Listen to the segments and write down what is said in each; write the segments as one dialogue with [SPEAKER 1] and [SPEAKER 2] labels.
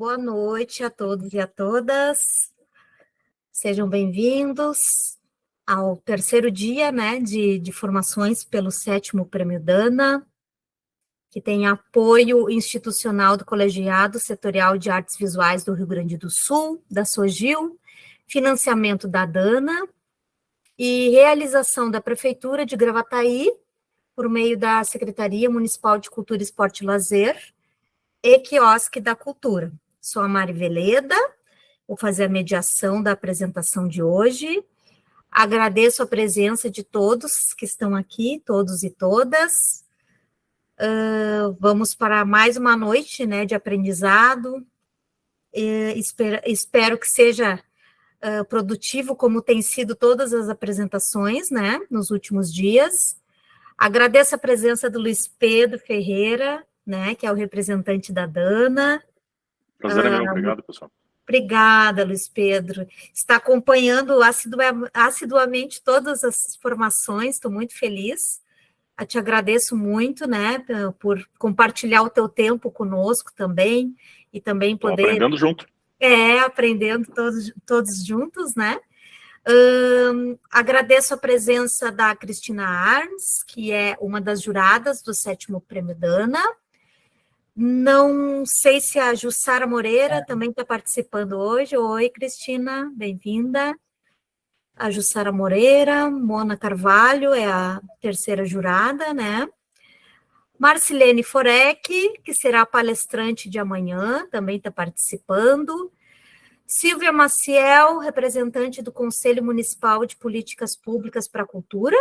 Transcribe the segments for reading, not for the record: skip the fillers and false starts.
[SPEAKER 1] boa noite a todos e a todas. Sejam bem-vindos ao terceiro dia, né, de formações pelo 7º Prêmio Dana, que tem apoio institucional do Colegiado Setorial de Artes Visuais do Rio Grande do Sul, da SOGIL, financiamento da Dana e realização da Prefeitura de Gravataí, por meio da Secretaria Municipal de Cultura, Esporte e Lazer, e Quiosque da Cultura. Sou a Mari Veleda, vou fazer a mediação da apresentação de hoje. Agradeço a presença de todos que estão aqui, todos e todas. Vamos para mais uma noite, né, de aprendizado. Espero que seja produtivo, como tem sido todas as apresentações, né, nos últimos dias. Agradeço a presença do Luiz Pedro Ferreira, né, que é o representante da Dana.
[SPEAKER 2] Prazer é meu, obrigado, pessoal.
[SPEAKER 1] Obrigada, Luiz Pedro. Está acompanhando assiduamente todas as formações, estou muito feliz. Eu te agradeço muito, né, por compartilhar o teu tempo conosco também, e também poder...
[SPEAKER 2] Aprendendo junto.
[SPEAKER 1] Aprendendo todos juntos, né? Agradeço a presença da Cristina Arns, que é uma das juradas do 7º Prêmio Dana. Não sei se a Jussara Moreira também está participando hoje. Oi, Cristina, bem-vinda. A Jussara Moreira, Mona Carvalho é a terceira jurada, né? Marcilene Forec, que será a palestrante de amanhã, também está participando. Silvia Maciel, representante do Conselho Municipal de Políticas Públicas para a Cultura,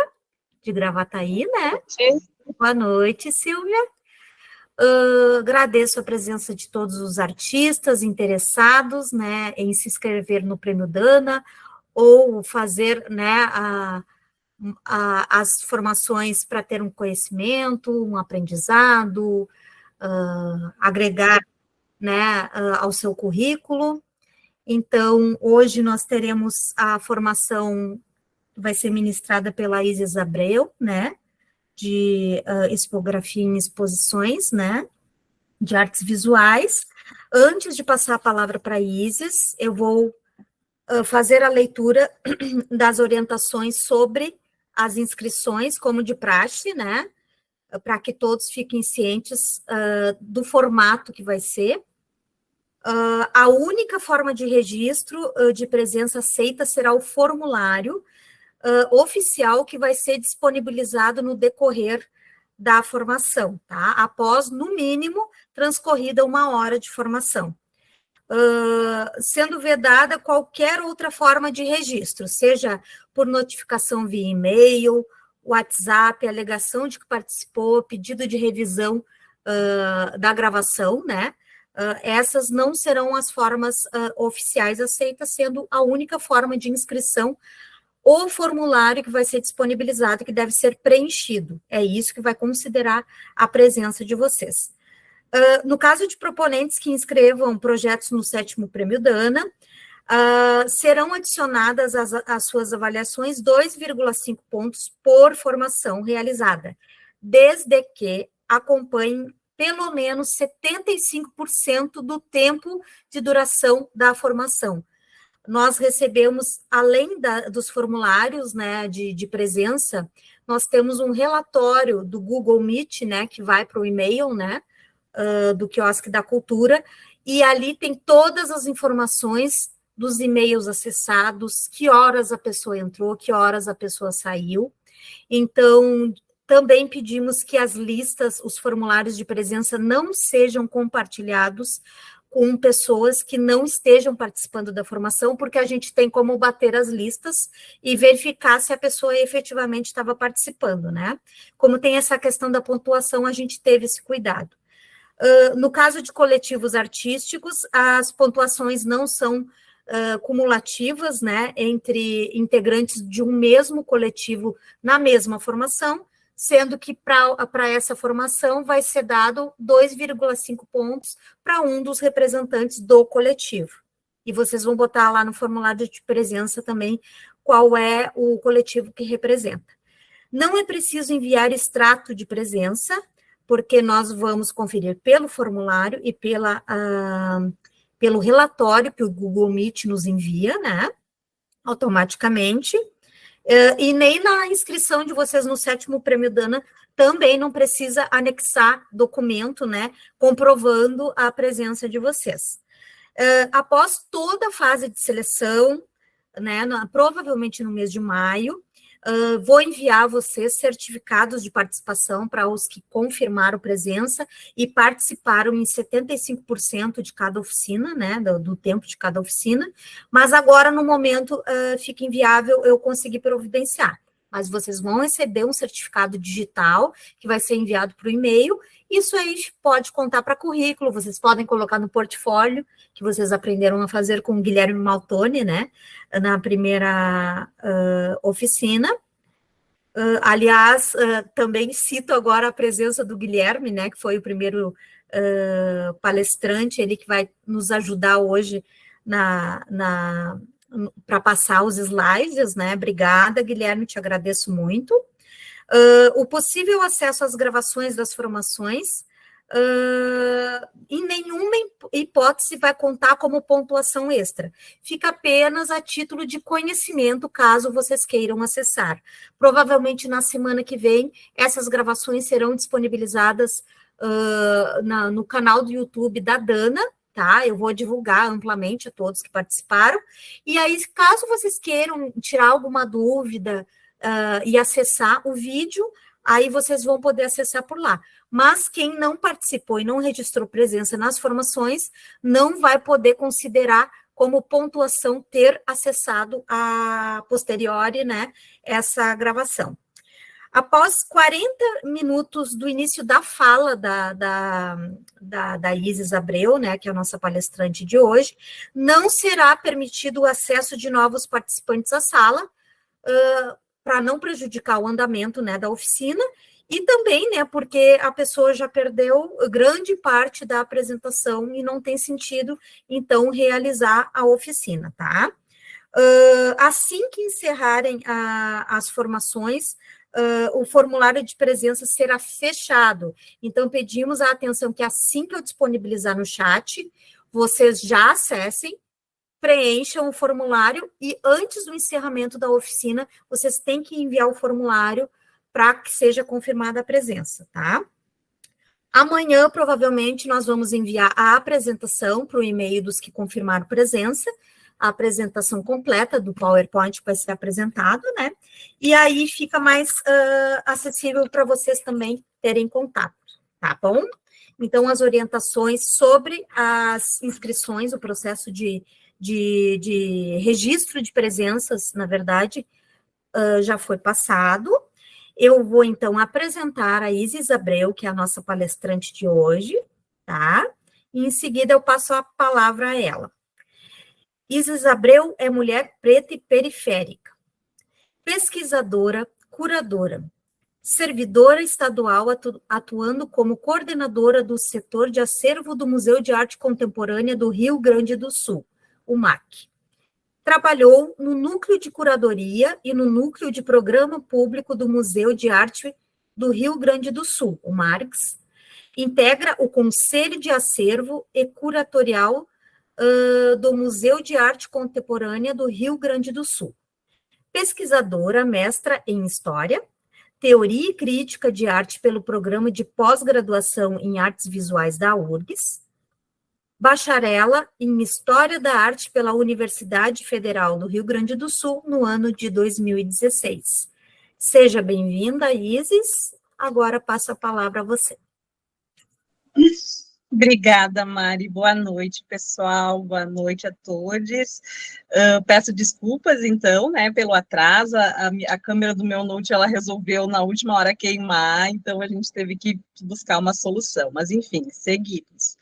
[SPEAKER 1] de Gravataí, né?
[SPEAKER 3] Sim.
[SPEAKER 1] Boa noite, Silvia. Agradeço a presença de todos os artistas interessados, né, em se inscrever no Prêmio Dana ou fazer, né, as formações para ter um conhecimento, um aprendizado, agregar, né, ao seu currículo. Então, hoje nós teremos a formação que vai ser ministrada pela Isis Abreu, né, de expografia em exposições, né, de artes visuais. Antes de passar a palavra para a Isis, eu vou fazer a leitura das orientações sobre as inscrições, como de praxe, né, para que todos fiquem cientes do formato que vai ser. A única forma de registro de presença aceita será o formulário oficial que vai ser disponibilizado no decorrer da formação, tá? Após, no mínimo, transcorrida 1 hora de formação. Sendo vedada qualquer outra forma de registro, seja por notificação via e-mail, WhatsApp, alegação de que participou, pedido de revisão da gravação, né? Essas não serão as formas oficiais aceitas, sendo a única forma de inscrição o formulário que vai ser disponibilizado, que deve ser preenchido. É isso que vai considerar a presença de vocês. No caso de proponentes que inscrevam projetos no 7º Prêmio Dana, serão adicionadas às suas avaliações 2,5 pontos por formação realizada, desde que acompanhem pelo menos 75% do tempo de duração da formação. Nós recebemos, além dos formulários, né, de presença, nós temos um relatório do Google Meet, né, que vai para o e-mail, né, do Quiosque da Cultura, e ali tem todas as informações dos e-mails acessados, que horas a pessoa entrou, que horas a pessoa saiu. Então, também pedimos que as listas, os formulários de presença não sejam compartilhados com pessoas que não estejam participando da formação, porque a gente tem como bater as listas e verificar se a pessoa efetivamente estava participando, né? Como tem essa questão da pontuação, a gente teve esse cuidado. No caso de coletivos artísticos, as pontuações não são cumulativas, né, entre integrantes de um mesmo coletivo na mesma formação, sendo que para essa formação vai ser dado 2,5 pontos para um dos representantes do coletivo. E vocês vão botar lá no formulário de presença também qual é o coletivo que representa. Não é preciso enviar extrato de presença, porque nós vamos conferir pelo formulário e pelo relatório que o Google Meet nos envia, né, automaticamente, e nem na inscrição de vocês no 7º Prêmio Dana também não precisa anexar documento, né, comprovando a presença de vocês. Após toda a fase de seleção, né, provavelmente no mês de maio, vou enviar a vocês certificados de participação para os que confirmaram presença e participaram em 75% de cada oficina, né, do tempo de cada oficina, mas agora, no momento, fica inviável eu conseguir providenciar. Mas vocês vão receber um certificado digital que vai ser enviado por e-mail. Isso aí pode contar para currículo, vocês podem colocar no portfólio, que vocês aprenderam a fazer com o Guilherme Maltoni, né, na primeira oficina. Aliás, também cito agora a presença do Guilherme, né, que foi o primeiro palestrante, ele que vai nos ajudar hoje para passar os slides, né? Obrigada, Guilherme, te agradeço muito. O possível acesso às gravações das formações, em nenhuma hipótese vai contar como pontuação extra. Fica apenas a título de conhecimento, caso vocês queiram acessar. Provavelmente na semana que vem, essas gravações serão disponibilizadas no canal do YouTube da Dana, tá? Eu vou divulgar amplamente a todos que participaram. E aí, caso vocês queiram tirar alguma dúvida e acessar o vídeo, aí vocês vão poder acessar por lá. Mas quem não participou e não registrou presença nas formações, não vai poder considerar como pontuação ter acessado a posteriori, né, essa gravação. Após 40 minutos do início da fala da Isis Abreu, né, que é a nossa palestrante de hoje, não será permitido o acesso de novos participantes à sala, para não prejudicar o andamento, né, da oficina, e também, né, porque a pessoa já perdeu grande parte da apresentação e não tem sentido, então, realizar a oficina, tá? Assim que encerrarem as formações, o formulário de presença será fechado. Então, pedimos a atenção que assim que eu disponibilizar no chat, vocês já acessem, preencham o formulário e antes do encerramento da oficina, vocês têm que enviar o formulário para que seja confirmada a presença, tá? Amanhã, provavelmente, nós vamos enviar a apresentação para o e-mail dos que confirmaram presença, a apresentação completa do PowerPoint que vai ser apresentado, né? E aí fica mais acessível para vocês também terem contato, tá bom? Então, as orientações sobre as inscrições, o processo de registro de presenças, na verdade, já foi passado. Eu vou, então, apresentar a Isis Abreu, que é a nossa palestrante de hoje, tá? E, em seguida, eu passo a palavra a ela. Isis Abreu é mulher preta e periférica, pesquisadora, curadora, servidora estadual atuando como coordenadora do setor de acervo do Museu de Arte Contemporânea do Rio Grande do Sul, o MAC. Trabalhou no Núcleo de Curadoria e no Núcleo de Programa Público do Museu de Arte do Rio Grande do Sul, o MARCS. Integra o Conselho de Acervo e Curatorial do Museu de Arte Contemporânea do Rio Grande do Sul. Pesquisadora, mestra em História, Teoria e Crítica de Arte pelo Programa de Pós-Graduação em Artes Visuais da URGS, bacharela em História da Arte pela Universidade Federal do Rio Grande do Sul, no ano de 2016. Seja bem-vinda, Isis. Agora passo a palavra a você.
[SPEAKER 3] Obrigada, Mari. Boa noite, pessoal. Boa noite a todos. Peço desculpas, então, né, pelo atraso. A câmera do meu Note, ela resolveu, na última hora, queimar, então a gente teve que buscar uma solução. Mas, enfim, seguimos.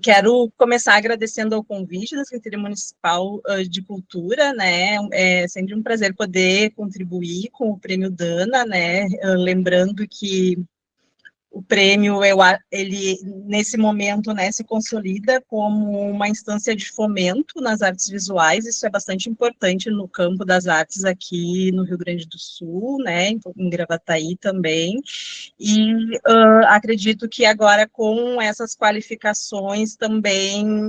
[SPEAKER 3] Quero começar agradecendo ao convite da Secretaria Municipal de Cultura, né, é sempre um prazer poder contribuir com o Prêmio Dana, né, lembrando que O prêmio, ele, nesse momento, né, se consolida como uma instância de fomento nas artes visuais. Isso é bastante importante no campo das artes aqui no Rio Grande do Sul, né, em Gravataí também. E acredito que agora, com essas qualificações também,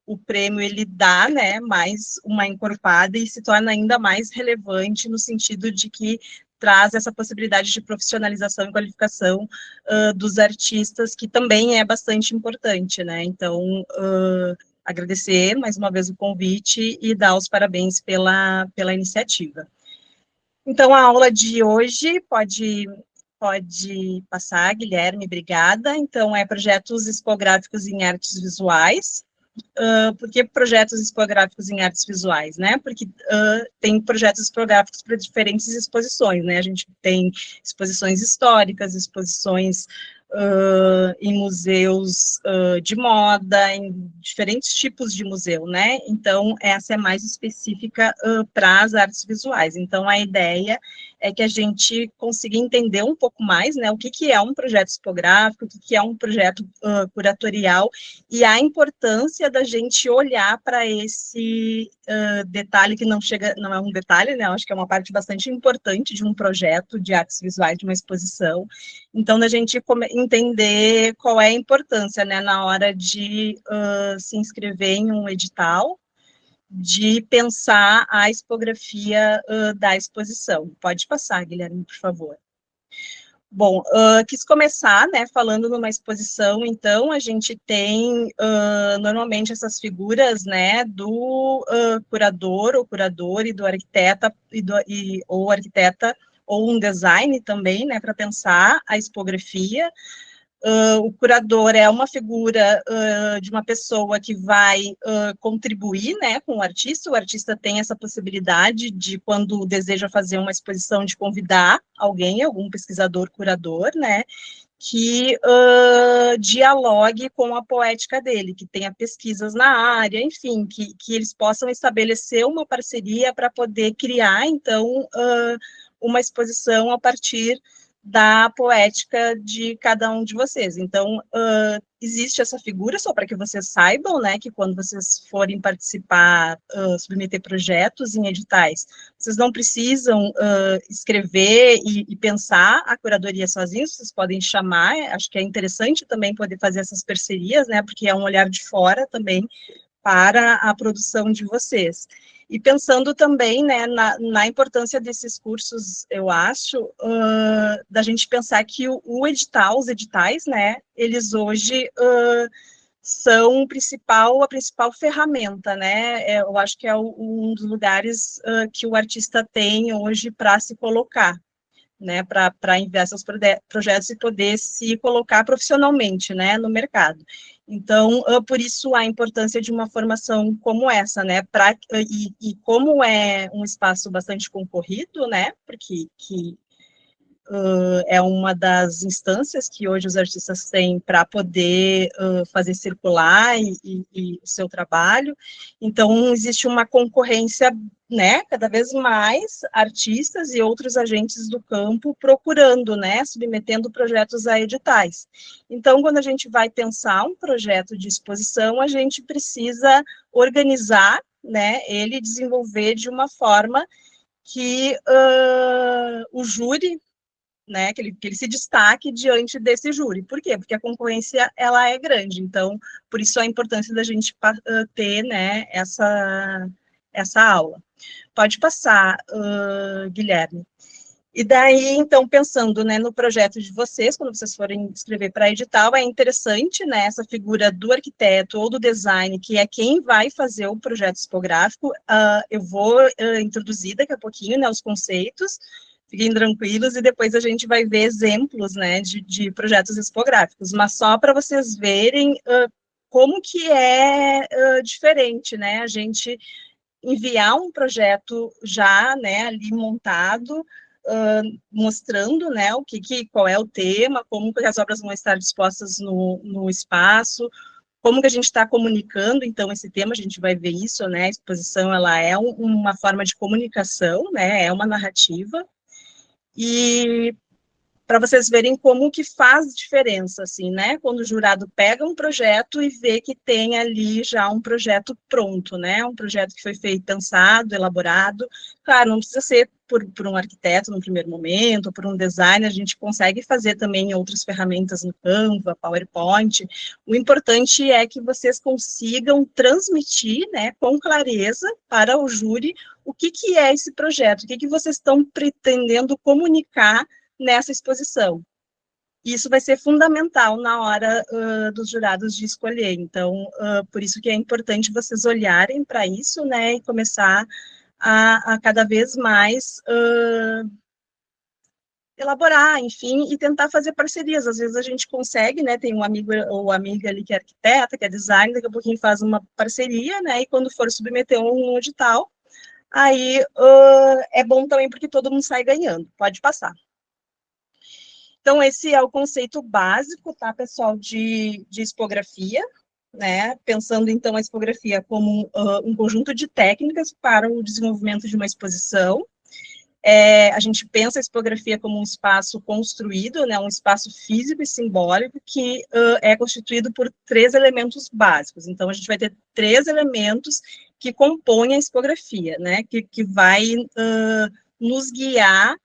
[SPEAKER 3] o prêmio, ele dá, né, mais uma encorpada e se torna ainda mais relevante no sentido de que traz essa possibilidade de profissionalização e qualificação dos artistas, que também é bastante importante, né? Então, agradecer mais uma vez o convite e dar os parabéns pela iniciativa. Então, a aula de hoje pode passar, Guilherme, obrigada. Então, é projetos expográficos em artes visuais. Por que projetos expográficos em artes visuais, né? Porque tem projetos expográficos para diferentes exposições, né? A gente tem exposições históricas, exposições em museus de moda, em diferentes tipos de museu, né? Então, essa é mais específica para as artes visuais. Então, a ideia é que a gente consiga entender um pouco mais, né, o que é um projeto expográfico, o que é um projeto curatorial, e a importância da gente olhar para esse detalhe, que não é um detalhe, né, eu acho que é uma parte bastante importante de um projeto de artes visuais, de uma exposição. Então, da gente entender qual é a importância, né, na hora de se inscrever em um edital, de pensar a expografia da exposição. Pode passar, Guilherme, por favor. Bom, quis começar, né, falando numa exposição. Então, a gente tem, normalmente, essas figuras, né, do curador e do arquiteta, ou arquiteta, ou um design também, né, para pensar a expografia. O curador é uma figura de uma pessoa que vai contribuir, né, com o artista tem essa possibilidade de, quando deseja fazer uma exposição, de convidar alguém, algum pesquisador, curador, né, que dialogue com a poética dele, que tenha pesquisas na área, enfim, que eles possam estabelecer uma parceria para poder criar, então, uma exposição a partir da poética de cada um de vocês. Então, existe essa figura, só para que vocês saibam, né, que quando vocês forem participar, submeter projetos em editais, vocês não precisam escrever e pensar a curadoria sozinhos, vocês podem chamar, acho que é interessante também poder fazer essas parcerias, né, porque é um olhar de fora também para a produção de vocês. E pensando também, né, na importância desses cursos, eu acho, da gente pensar que o edital, os editais, né, eles hoje são a principal ferramenta, né, eu acho que é um dos lugares que o artista tem hoje para se colocar, né, para enviar seus projetos e poder se colocar profissionalmente, né, no mercado. Então, por isso a importância de uma formação como essa, né, e como é um espaço bastante concorrido, né, porque é uma das instâncias que hoje os artistas têm para poder fazer circular o seu trabalho. Então, existe uma concorrência, né, cada vez mais artistas e outros agentes do campo procurando, né, submetendo projetos a editais. Então, quando a gente vai pensar um projeto de exposição, a gente precisa organizar, né, ele desenvolver de uma forma que o júri, né, que ele se destaque diante desse júri. Por quê? Porque a concorrência, ela é grande, então, por isso a importância da gente ter, né, essa aula. Pode passar, Guilherme. E daí, então, pensando, né, no projeto de vocês, quando vocês forem escrever para edital, é interessante, né, essa figura do arquiteto ou do design, que é quem vai fazer o projeto expográfico. Eu vou introduzir daqui a pouquinho, né, os conceitos. Fiquem tranquilos, e depois a gente vai ver exemplos, né, de projetos expográficos, mas só para vocês verem como que é diferente, né, a gente enviar um projeto já, né, ali montado, mostrando, né, qual é o tema, como que as obras vão estar dispostas no espaço, como que a gente está comunicando, então, esse tema, a gente vai ver isso, né, a exposição, ela é uma forma de comunicação, né, é uma narrativa. E para vocês verem como que faz diferença, assim, né? Quando o jurado pega um projeto e vê que tem ali já um projeto pronto, né? Um projeto que foi feito, pensado, elaborado. Claro, não precisa ser por um arquiteto no primeiro momento, ou por um designer, a gente consegue fazer também em outras ferramentas no Canva, PowerPoint. O importante é que vocês consigam transmitir, né, com clareza para o júri o que é esse projeto, o que vocês estão pretendendo comunicar nessa exposição. Isso vai ser fundamental na hora dos jurados de escolher. Então, por isso que é importante vocês olharem para isso, né, e começar a cada vez mais elaborar, enfim, e tentar fazer parcerias. Às vezes a gente consegue, né, tem um amigo ou amiga ali que é arquiteta, que é designer, daqui a pouquinho faz uma parceria, né, e quando for submeter um edital, aí é bom também porque todo mundo sai ganhando. Pode passar. Então, esse é o conceito básico, tá, pessoal, de expografia, né? Pensando, então, a expografia como um conjunto de técnicas para o desenvolvimento de uma exposição. A gente pensa a expografia como um espaço construído, né, um espaço físico e simbólico que é constituído por 3 elementos básicos. Então, a gente vai ter 3 elementos que compõem a expografia, né, que vai nos guiar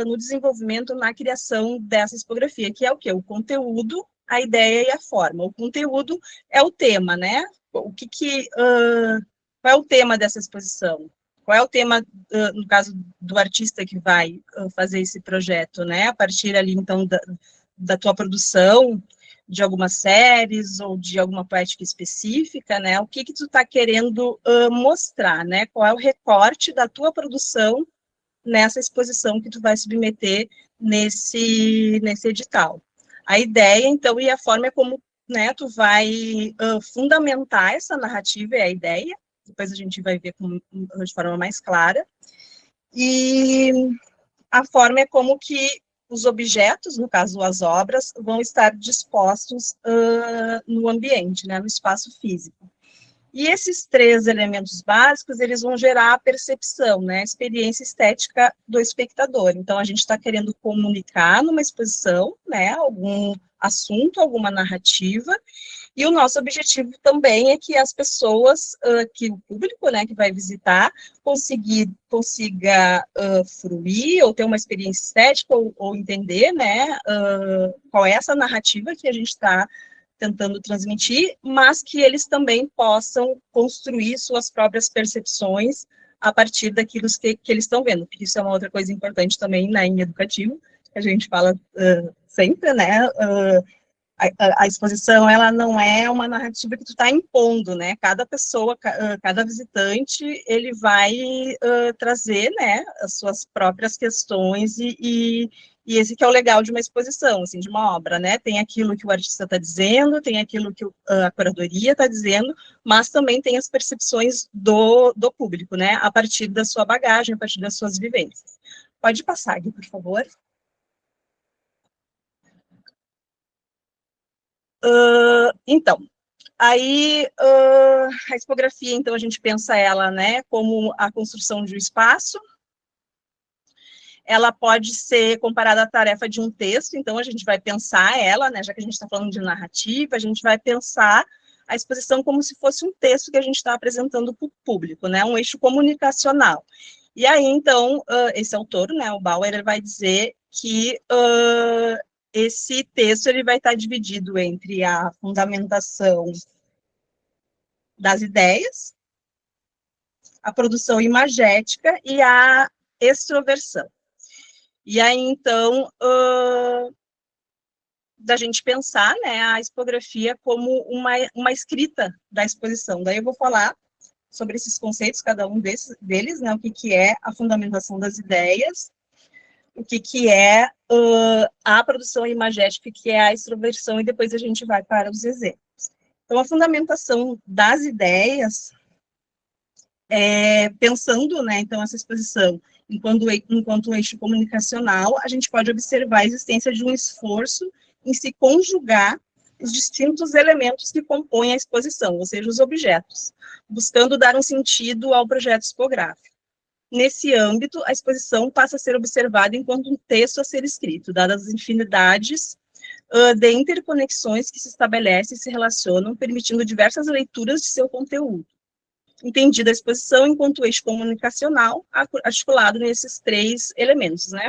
[SPEAKER 3] no desenvolvimento, na criação dessa expografia, que é o quê? O conteúdo, a ideia e a forma. O conteúdo é o tema, né? Qual é o tema dessa exposição? Qual é o tema, no caso do artista que vai fazer esse projeto, né? A partir ali, então, da tua produção, de algumas séries ou de alguma poética específica, né? O que tu está querendo mostrar, né? Qual é o recorte da tua produção nessa exposição que tu vai submeter nesse edital. A ideia, então, e a forma é como, né, tu vai fundamentar essa narrativa, é a ideia, depois a gente vai ver de forma mais clara, e a forma é como que os objetos, no caso as obras, vão estar dispostos no ambiente, né, no espaço físico. E esses 3 elementos básicos, eles vão gerar a percepção, né, a experiência estética do espectador. Então, a gente está querendo comunicar numa exposição, né, algum assunto, alguma narrativa, e o nosso objetivo também é que as pessoas, que o público, né, que vai visitar, consiga fruir, ou ter uma experiência estética, ou entender, né, qual é essa narrativa que a gente está tentando transmitir, mas que eles também possam construir suas próprias percepções a partir daquilo que eles estão vendo, porque isso é uma outra coisa importante também, né, em educativo, que a gente fala sempre, né, a exposição, ela não é uma narrativa que tu está impondo, né, cada pessoa, cada visitante, ele vai trazer, né, as suas próprias questões e esse que é o legal de uma exposição, assim, de uma obra, né, tem aquilo que o artista está dizendo, tem aquilo que a curadoria está dizendo, mas também tem as percepções do público, né, a partir da sua bagagem, a partir das suas vivências. Pode passar, Gui, por favor. Então, aí a expografia, então, a gente pensa ela, né, como a construção de um espaço. Ela pode ser comparada à tarefa de um texto, então a gente vai pensar ela, né, já que a gente está falando de narrativa, a gente vai pensar a exposição como se fosse um texto que a gente está apresentando para o público, né, um eixo comunicacional. E aí, então, esse autor, né, o Bauer, ele vai dizer que esse texto ele vai estar dividido entre a fundamentação das ideias, a produção imagética e a extroversão. E aí, então, da gente pensar, né, a expografia como uma escrita da exposição. Daí eu vou falar sobre esses conceitos, cada um deles, né, o que é a fundamentação das ideias, o que é a produção imagética, que é a extroversão, e depois a gente vai para os exemplos. Então, a fundamentação das ideias, pensando, né, então, essa exposição enquanto eixo comunicacional, a gente pode observar a existência de um esforço em se conjugar os distintos elementos que compõem a exposição, ou seja, os objetos, buscando dar um sentido ao projeto expográfico. nesse âmbito, a exposição passa a ser observada enquanto um texto a ser escrito, dadas as infinidades de interconexões que se estabelecem e se relacionam, permitindo diversas leituras de seu conteúdo. Entendida a exposição enquanto eixo comunicacional, articulado nesses 3 elementos, né?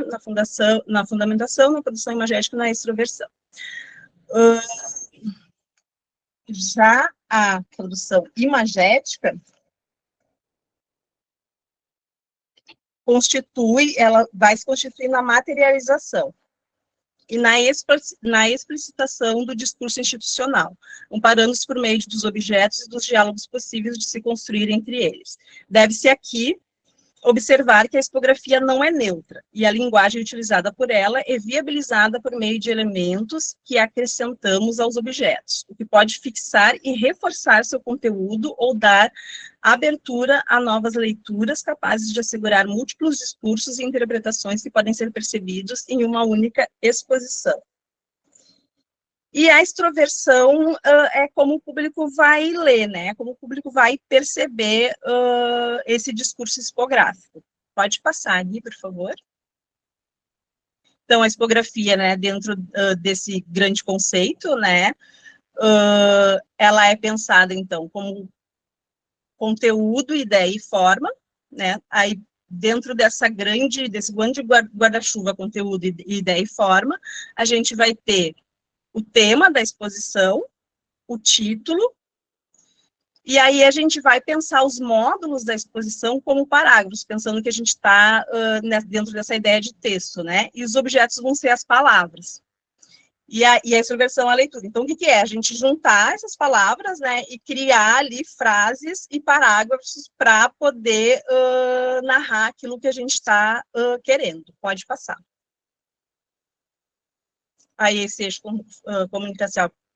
[SPEAKER 3] Na fundamentação, na produção imagética e na extroversão. Já a produção imagética ela vai se constituir na materialização e na explicitação do discurso institucional, amparando-se por meio dos objetos e dos diálogos possíveis de se construir entre eles. Deve-se aqui observar que a expografia não é neutra, e a linguagem utilizada por ela é viabilizada por meio de elementos que acrescentamos aos objetos, o que pode fixar e reforçar seu conteúdo ou dar abertura a novas leituras capazes de assegurar múltiplos discursos e interpretações que podem ser percebidos em uma única exposição. E a extroversão é como o público vai ler, né? Como o público vai perceber esse discurso expográfico. Pode passar, Gui, por favor. Então, a expografia, né, dentro desse grande conceito, né, ela é pensada, então, como conteúdo, ideia e forma, né? Aí, dentro desse grande guarda-chuva, conteúdo, ideia e forma, a gente vai ter o tema da exposição, o título, e aí a gente vai pensar os módulos da exposição como parágrafos, pensando que a gente está dentro dessa ideia de texto, né? E os objetos vão ser as palavras. E a extroversão é a leitura. Então, o que é? A gente juntar essas palavras, né, e criar ali frases e parágrafos para poder narrar aquilo que a gente está querendo. Pode passar. Aí esse eixo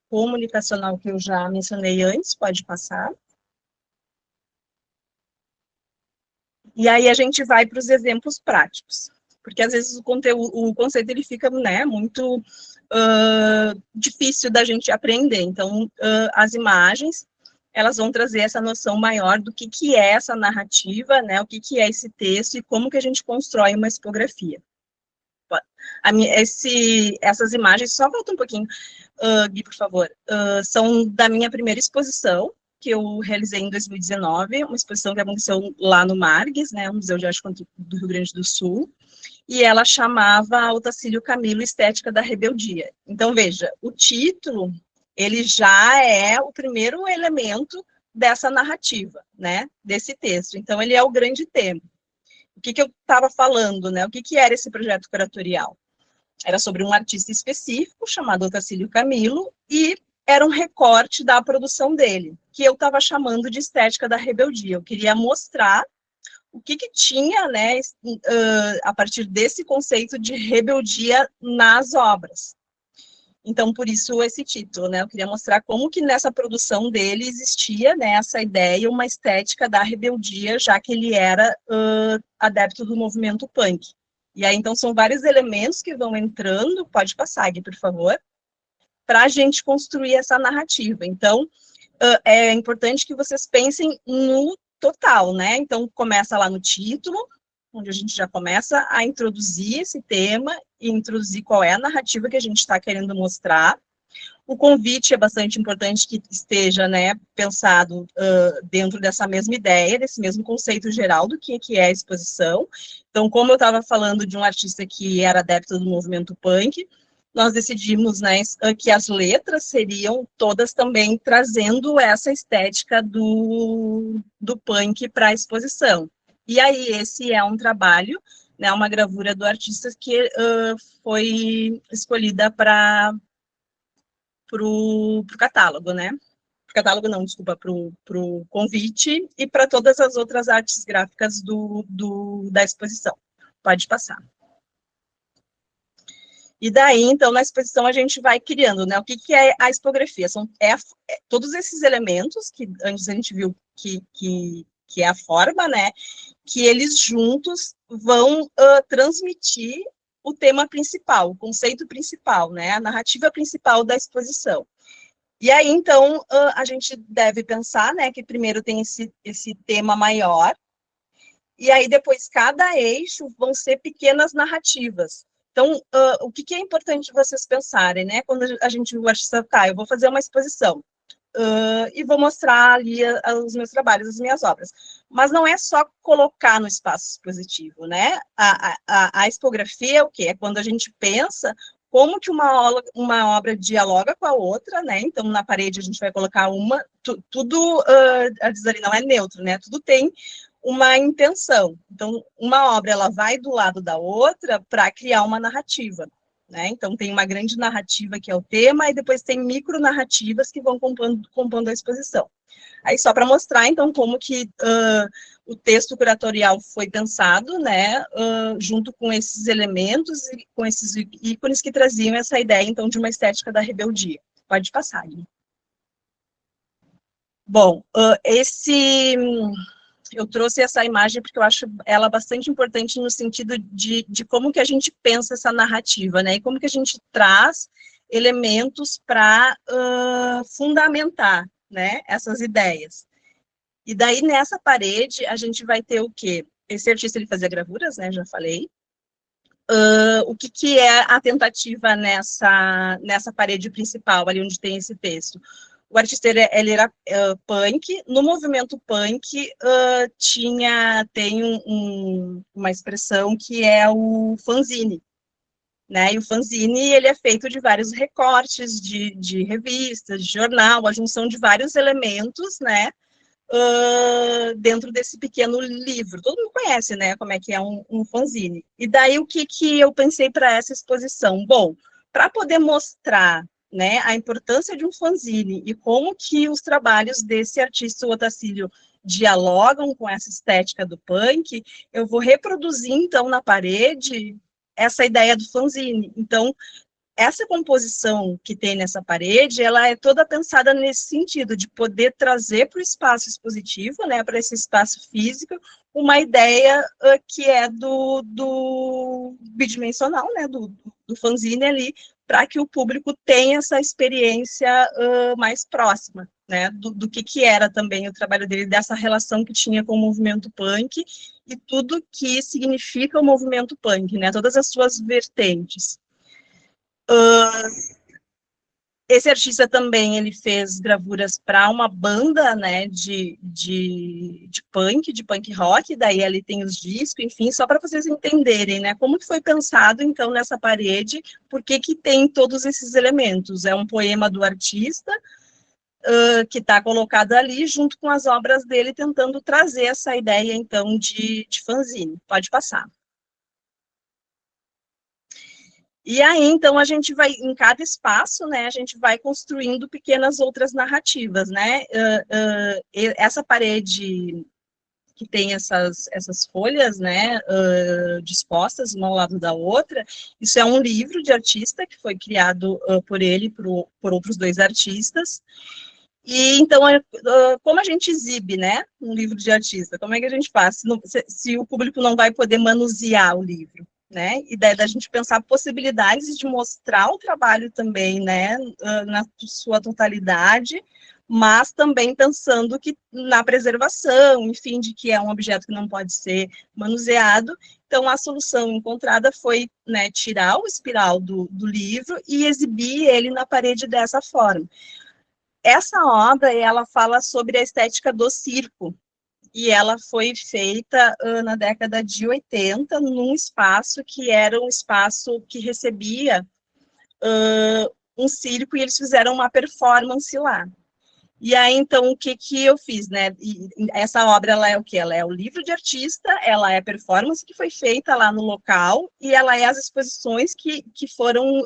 [SPEAKER 3] comunicacional que eu já mencionei antes, pode passar. E aí a gente vai para os exemplos práticos, porque às vezes o conceito ele fica, né, muito difícil da gente aprender. Então, as imagens, elas vão trazer essa noção maior do que é essa narrativa, né, o que é esse texto e como que a gente constrói uma expografia. Essas imagens, só volta um pouquinho, Gui, por favor, são da minha primeira exposição, que eu realizei em 2019, uma exposição que aconteceu lá no Margues, né, o Museu de Arte do Rio Grande do Sul, e ela chamava Otacílio Camilo, Estética da Rebeldia. Então, veja, o título, ele já é o primeiro elemento dessa narrativa, né, desse texto. Então, ele é o grande tema. O que eu estava falando, né, o que era esse projeto curatorial? Era sobre um artista específico, chamado Otacílio Camilo, e era um recorte da produção dele, que eu estava chamando de Estética da Rebeldia. Eu queria mostrar o que tinha, né, a partir desse conceito de rebeldia nas obras. Então, por isso esse título, né, eu queria mostrar como que nessa produção dele existia, né, essa ideia, uma estética da rebeldia, já que ele era adepto do movimento punk. E aí, então, são vários elementos que vão entrando, pode passar aqui, por favor, para a gente construir essa narrativa. Então, é importante que vocês pensem no total, né? Então, começa lá no título, onde a gente já começa a introduzir esse tema, e introduzir qual é a narrativa que a gente está querendo mostrar. O convite é bastante importante que esteja, né, pensado dentro dessa mesma ideia, desse mesmo conceito geral do que é a exposição. Então, como eu estava falando de um artista que era adepto do movimento punk, nós decidimos, né, que as letras seriam todas também trazendo essa estética do punk para a exposição. E aí, esse é um trabalho, né, uma gravura do artista que foi escolhida para o catálogo, né? Catálogo não, desculpa, para o convite e para todas as outras artes gráficas da exposição. Pode passar. E daí, então, na exposição a gente vai criando, né? O que é a expografia? São todos esses elementos que antes a gente viu que é a forma, né? Que eles juntos vão transmitir o tema principal, o conceito principal, né? A narrativa principal da exposição. E aí, então, a gente deve pensar, né, que primeiro tem esse tema maior, e aí depois cada eixo vão ser pequenas narrativas. Então, o que é importante vocês pensarem, né? Quando o artista, eu vou fazer uma exposição, e vou mostrar ali os meus trabalhos, as minhas obras. Mas não é só colocar no espaço expositivo, né? A expografia é o quê? É quando a gente pensa como que uma obra dialoga com a outra, né? Então, na parede a gente vai colocar tudo, a diz ali, não é neutro, né? Tudo tem uma intenção. Então, uma obra, ela vai do lado da outra para criar uma narrativa, né? Então, tem uma grande narrativa que é o tema, e depois tem micronarrativas que vão compondo a exposição. Aí, só para mostrar, então, como que o texto curatorial foi pensado, né, junto com esses elementos e com esses ícones que traziam essa ideia, então, de uma estética da rebeldia. Pode passar, Gui. Bom, eu trouxe essa imagem porque eu acho ela bastante importante no sentido de como que a gente pensa essa narrativa, né, e como que a gente traz elementos para fundamentar, né, essas ideias. E daí, nessa parede, a gente vai ter o quê? Esse artista, ele fazia gravuras, né, já falei. O que é a tentativa nessa parede principal, ali onde tem esse texto? O artista, ele era punk. No movimento punk, tem uma expressão que é o fanzine, né? E o fanzine, ele é feito de vários recortes de revistas, de jornal, a junção de vários elementos, né? Dentro desse pequeno livro. Todo mundo conhece, né, como é que é um fanzine. E daí, o que eu pensei para essa exposição? Bom, para poder mostrar, né, a importância de um fanzine e como que os trabalhos desse artista, o Otacílio, dialogam com essa estética do punk, eu vou reproduzir, então, na parede, essa ideia do fanzine. Então, essa composição que tem nessa parede, ela é toda pensada nesse sentido, de poder trazer para o espaço expositivo, né, para esse espaço físico, uma ideia que é do bidimensional, né, do fanzine ali, para que o público tenha essa experiência mais próxima, né, do que era também o trabalho dele, dessa relação que tinha com o movimento punk, e tudo que significa o movimento punk, né, todas as suas vertentes. Esse artista também, ele fez gravuras para uma banda, né, de punk rock, daí ali tem os discos, enfim, só para vocês entenderem, né, como que foi pensado, então, nessa parede, por que tem todos esses elementos. É um poema do artista, que está colocado ali, junto com as obras dele, tentando trazer essa ideia, então, de fanzine. Pode passar. E aí, então, a gente vai, em cada espaço, né, a gente vai construindo pequenas outras narrativas, né, essa parede que tem essas folhas, né, dispostas uma ao lado da outra, isso é um livro de artista que foi criado por ele, por outros dois artistas. E, então, como a gente exibe, né, um livro de artista? Como é que a gente faz se o público não vai poder manusear o livro? Né, e daí da gente pensar possibilidades de mostrar o trabalho também, né, na sua totalidade, mas também pensando que na preservação, enfim, de que é um objeto que não pode ser manuseado. Então, a solução encontrada foi, né, tirar o espiral do livro e exibir ele na parede dessa forma. Essa obra, ela fala sobre a estética do circo, e ela foi feita na década de 80, num espaço que era um espaço que recebia um circo, e eles fizeram uma performance lá. E aí, então, o que eu fiz, né? E essa obra, ela é o quê? Ela é o livro de artista, ela é a performance que foi feita lá no local, e ela é as exposições que foram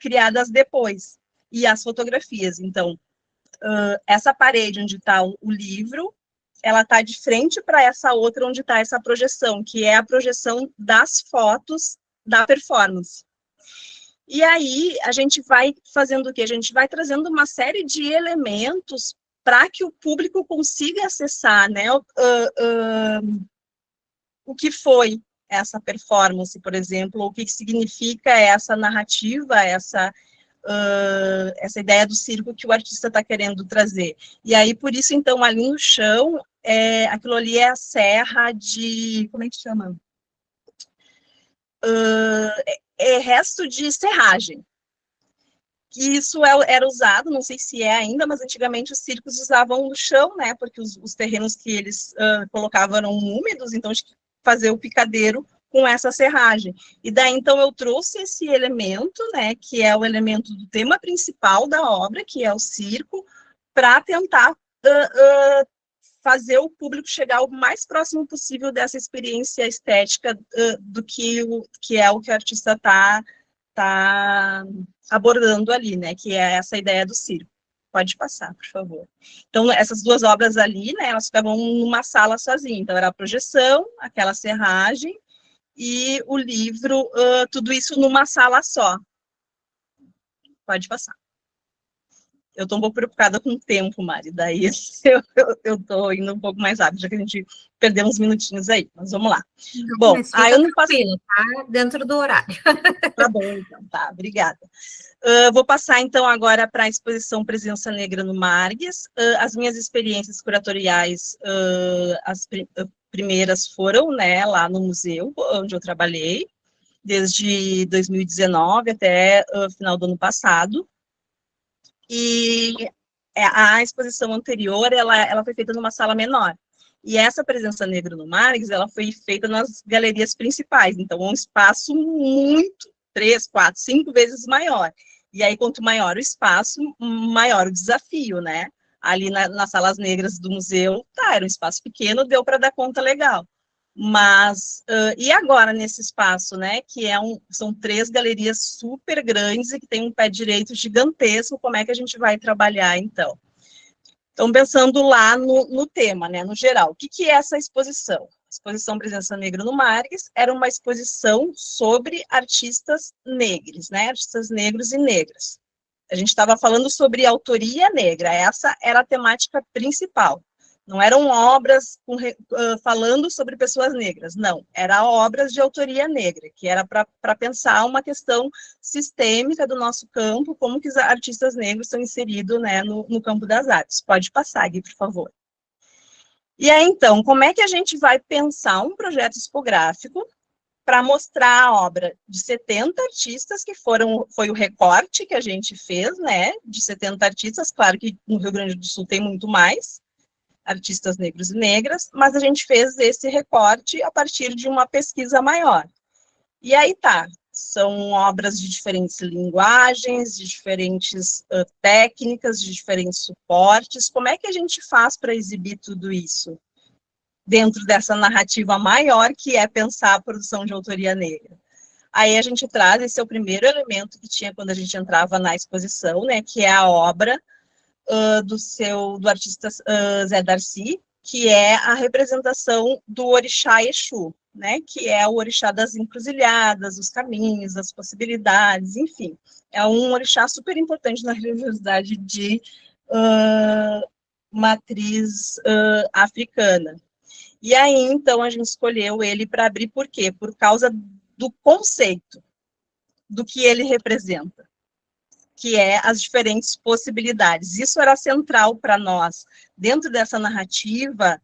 [SPEAKER 3] criadas depois, e as fotografias. Então, essa parede onde está o livro, ela está de frente para essa outra onde está essa projeção, que é a projeção das fotos da performance. E aí, a gente vai fazendo o quê? A gente vai trazendo uma série de elementos para que o público consiga acessar, né, o que foi essa performance, por exemplo, o que significa essa narrativa, essa ideia do circo que o artista está querendo trazer. E aí, por isso, então, ali no chão, aquilo ali é a serra de, como é que chama? Resto de serragem. Que isso era usado, não sei se é ainda, mas antigamente os circos usavam no chão, né, porque os terrenos que eles colocavam eram úmidos, então tinha que fazer o picadeiro com essa serragem. E daí, então, eu trouxe esse elemento, né, que é o elemento do tema principal da obra, que é o circo, para tentar fazer o público chegar o mais próximo possível dessa experiência estética do que é o que o artista está abordando ali, né, que é essa ideia do circo. Pode passar, por favor. Então, essas duas obras ali, né, elas ficavam numa sala sozinhas. Então, era a projeção, aquela serragem, e o livro, tudo isso numa sala só. Pode passar. Eu estou um pouco preocupada com o tempo, Mari, daí eu estou indo um pouco mais rápido, já que a gente perdeu uns minutinhos aí, mas vamos lá.
[SPEAKER 1] Então,
[SPEAKER 3] bom,
[SPEAKER 1] aí eu não passo... tá dentro do horário.
[SPEAKER 3] Tá bom, então, tá, obrigada. Vou passar, então, agora para a exposição Presença Negra no Margues. As minhas experiências curatoriais, as primeiras foram, né, lá no museu, onde eu trabalhei, desde 2019 até o final do ano passado. E a exposição anterior, ela foi feita numa sala menor. E essa Presença Negra no Margues, ela foi feita nas galerias principais, então um espaço muito, 3, 4, 5 vezes maior. E aí, quanto maior o espaço, maior o desafio, né? Ali nas salas negras do museu, era um espaço pequeno, deu para dar conta legal. Mas, e agora nesse espaço, né, que são 3 galerias super grandes e que tem um pé direito gigantesco, como é que a gente vai trabalhar, então? Então, pensando lá no tema, né, no geral, o que é essa exposição? A exposição Presença Negra no Margues era uma exposição sobre artistas negros, né, artistas negros e negras. A gente estava falando sobre autoria negra, essa era a temática principal. Não eram obras falando sobre pessoas negras, não. Eram obras de autoria negra, que era para pensar uma questão sistêmica do nosso campo, como que os artistas negros são inseridos, né, no campo das artes. Pode passar, Gui, por favor. E aí, então, como é que a gente vai pensar um projeto expográfico para mostrar a obra de 70 artistas, que foi o recorte que a gente fez, né, de 70 artistas, claro que no Rio Grande do Sul tem muito mais, artistas negros e negras, mas a gente fez esse recorte a partir de uma pesquisa maior. E aí são obras de diferentes linguagens, de diferentes técnicas, de diferentes suportes. Como é que a gente faz para exibir tudo isso dentro dessa narrativa maior, que é pensar a produção de autoria negra? Aí a gente traz, esse é o primeiro elemento que tinha quando a gente entrava na exposição, né, que é a obra do artista Zé Darcy, que é a representação do orixá Exu, né, que é o orixá das encruzilhadas, dos caminhos, das possibilidades, enfim. É um orixá super importante na religiosidade de matriz africana. E aí, então, a gente escolheu ele para abrir, por quê? Por causa do conceito, do que ele representa, que é as diferentes possibilidades. Isso era central para nós, dentro dessa narrativa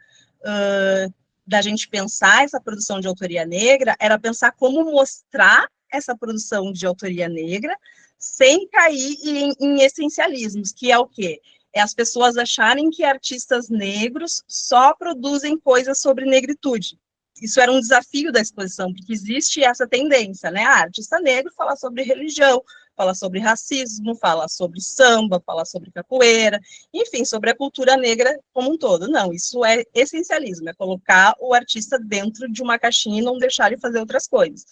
[SPEAKER 3] da gente pensar essa produção de autoria negra, era pensar como mostrar essa produção de autoria negra sem cair em essencialismos, que é o quê? É as pessoas acharem que artistas negros só produzem coisas sobre negritude. Isso era um desafio da exposição, porque existe essa tendência, né? Artista negro fala sobre religião, fala sobre racismo, fala sobre samba, fala sobre capoeira, enfim, sobre a cultura negra como um todo. Não, isso é essencialismo, é colocar o artista dentro de uma caixinha e não deixar ele fazer outras coisas.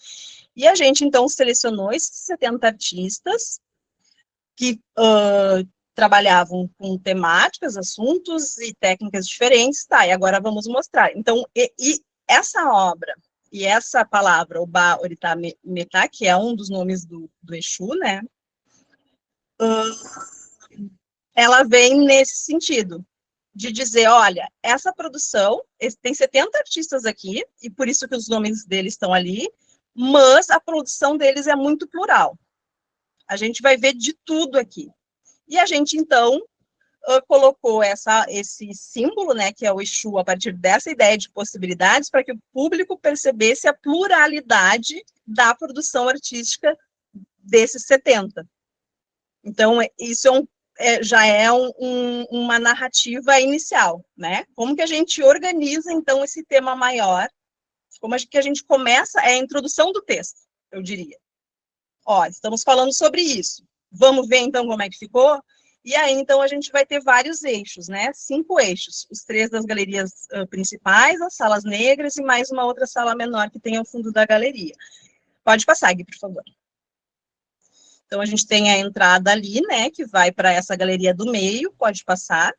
[SPEAKER 3] E a gente, então, selecionou esses 70 artistas que trabalhavam com temáticas, assuntos e técnicas diferentes, e agora vamos mostrar. Então, essa obra e essa palavra, Oba Oritá Metá, que é um dos nomes do Exu, né, ela vem nesse sentido, de dizer, olha, essa produção, tem 70 artistas aqui, e por isso que os nomes deles estão ali, mas a produção deles é muito plural. A gente vai ver de tudo aqui. E a gente, então, colocou esse símbolo, né, que é o Exu, a partir dessa ideia de possibilidades, para que o público percebesse a pluralidade da produção artística desses 70. Então, isso já é uma narrativa inicial, né? Como que a gente organiza, então, esse tema maior? Como que a gente começa? É a introdução do texto, eu diria. Ó, estamos falando sobre isso. Vamos ver, então, como é que ficou? E aí, então, a gente vai ter vários eixos, né? 5 eixos. Os 3 das galerias principais, as salas negras e mais uma outra sala menor que tem ao fundo da galeria. Pode passar, Gui, por favor. Então, a gente tem a entrada ali, né, que vai para essa galeria do meio, pode passar.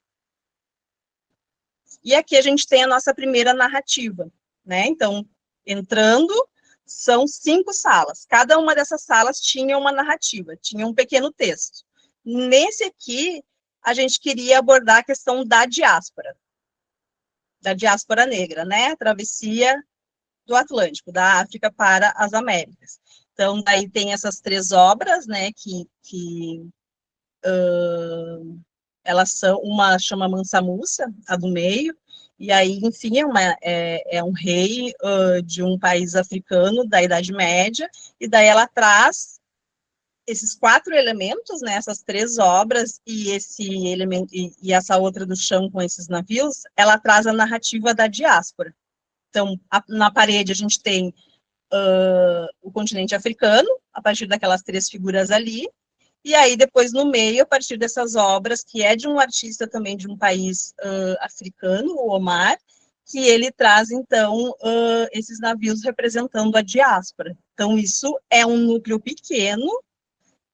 [SPEAKER 3] E aqui a gente tem a nossa primeira narrativa, né? Então, entrando, são 5 salas. Cada uma dessas salas tinha uma narrativa, tinha um pequeno texto. Nesse aqui, a gente queria abordar a questão da diáspora negra, né? A travessia do Atlântico, da África para as Américas. Então, daí tem essas 3 obras, né, elas são, uma chama Mansa Musa, a do meio, e aí, enfim, é um rei de um país africano da Idade Média, e daí ela traz esses 4 elementos, né, essas 3 obras, e esse elemento, e essa outra do chão com esses navios, ela traz a narrativa da diáspora. Então, na parede a gente tem o continente africano, a partir daquelas 3 figuras ali, e aí depois no meio, a partir dessas obras, que é de um artista também de um país africano, o Omar, que ele traz, então, esses navios representando a diáspora. Então, isso é um núcleo pequeno,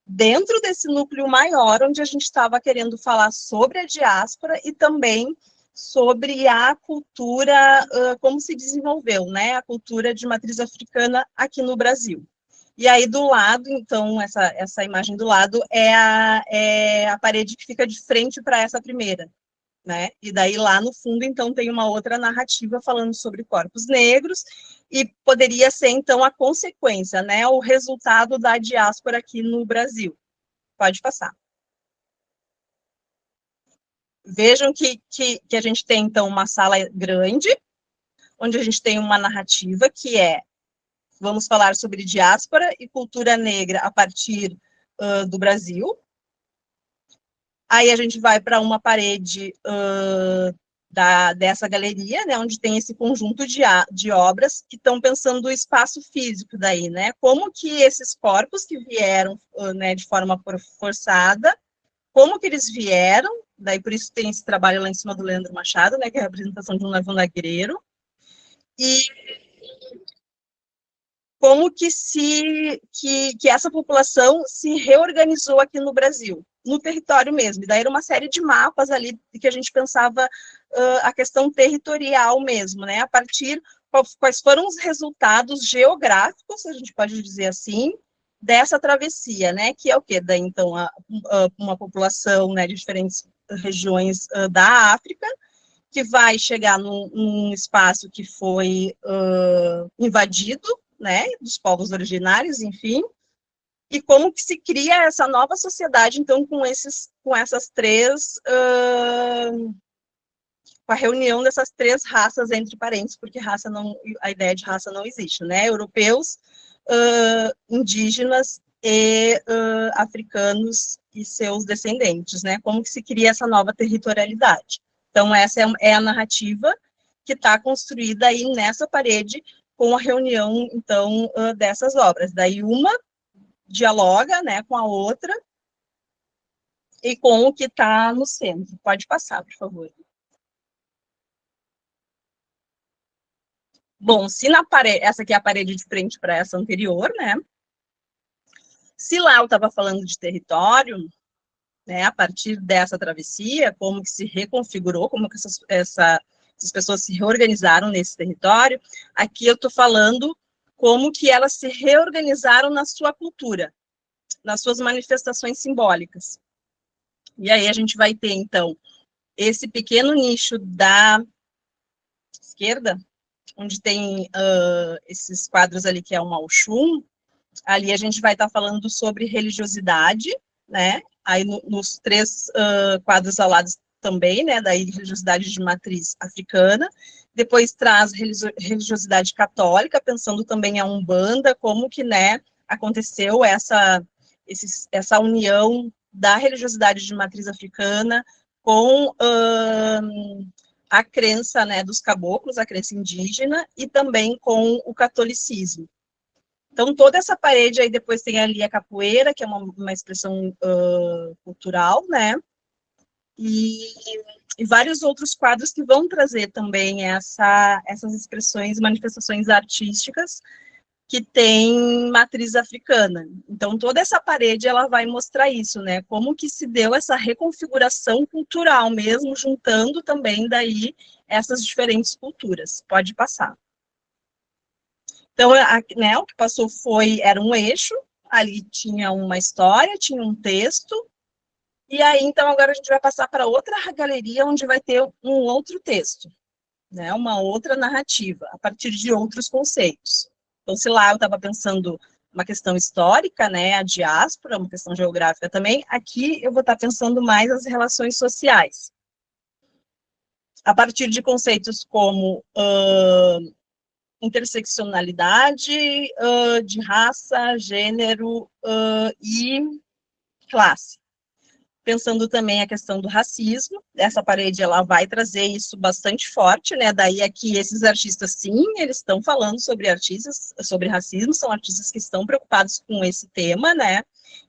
[SPEAKER 3] dentro desse núcleo maior, onde a gente estava querendo falar sobre a diáspora e também sobre a cultura, como se desenvolveu, né, a cultura de matriz africana aqui no Brasil. E aí do lado, então, essa imagem do lado é a parede que fica de frente para essa primeira, né? E daí lá no fundo, então, tem uma outra narrativa falando sobre corpos negros, e poderia ser, então, a consequência, né, o resultado da diáspora aqui no Brasil. Pode passar. Vejam que a gente tem, então, uma sala grande, onde a gente tem uma narrativa que vamos falar sobre diáspora e cultura negra a partir do Brasil. Aí a gente vai para uma parede dessa galeria, né, onde tem esse conjunto de obras que estão pensando o espaço físico daí, né? Como que esses corpos que vieram né, de forma forçada, como que eles vieram, daí por isso tem esse trabalho lá em cima do Leandro Machado, né, que é a representação de um navio negreiro, e como que essa população se reorganizou aqui no Brasil, no território mesmo. E daí era uma série de mapas ali que a gente pensava a questão territorial mesmo, né? A partir quais foram os resultados geográficos, a gente pode dizer assim, dessa travessia, né? Que é o quê? Daí, então, uma população, né, de diferentes regiões da África, que vai chegar num espaço que foi invadido, né, dos povos originários, enfim, e como que se cria essa nova sociedade, então, com essas 3, com a reunião dessas 3 raças entre parentes, porque a ideia de raça não existe, né, europeus, indígenas e africanos e seus descendentes, né, como que se cria essa nova territorialidade. Então, essa é a narrativa que está construída aí nessa parede, com a reunião, então, dessas obras. Daí uma dialoga, né, com a outra e com o que está no centro. Pode passar, por favor. Bom, se na parede, essa aqui é a parede de frente para essa anterior, né? Se lá eu estava falando de território, né, a partir dessa travessia, como que se reconfigurou, como que essas pessoas se reorganizaram nesse território, aqui eu estou falando como que elas se reorganizaram na sua cultura, nas suas manifestações simbólicas. E aí a gente vai ter, então, esse pequeno nicho da esquerda, onde tem esses quadros ali, que é o Malchum, ali a gente vai estar falando sobre religiosidade, né? Aí nos 3 quadros ao lado também, né? Daí religiosidade de matriz africana. Depois traz religiosidade católica, pensando também a Umbanda, como que, né, aconteceu essa união da religiosidade de matriz africana com a crença, né, dos caboclos, a crença indígena, e também com o catolicismo. Então, toda essa parede aí depois tem ali a capoeira, que é uma expressão cultural, né, e vários outros quadros que vão trazer também essas expressões, manifestações artísticas que tem matriz africana. Então, toda essa parede, ela vai mostrar isso, né, como que se deu essa reconfiguração cultural mesmo, juntando também daí essas diferentes culturas. Pode passar. Então, né, o que passou era um eixo, ali tinha uma história, tinha um texto, e aí, então, agora a gente vai passar para outra galeria, onde vai ter um outro texto, né, uma outra narrativa, a partir de outros conceitos. Então, se lá eu estava pensando uma questão histórica, né, a diáspora, uma questão geográfica também, aqui eu vou estar pensando mais as relações sociais. A partir de conceitos como interseccionalidade, de raça, gênero e classe. Pensando também a questão do racismo, essa parede ela vai trazer isso bastante forte, né? Daí aqui esses artistas, sim, eles estão falando sobre racismo, são artistas que estão preocupados com esse tema, né?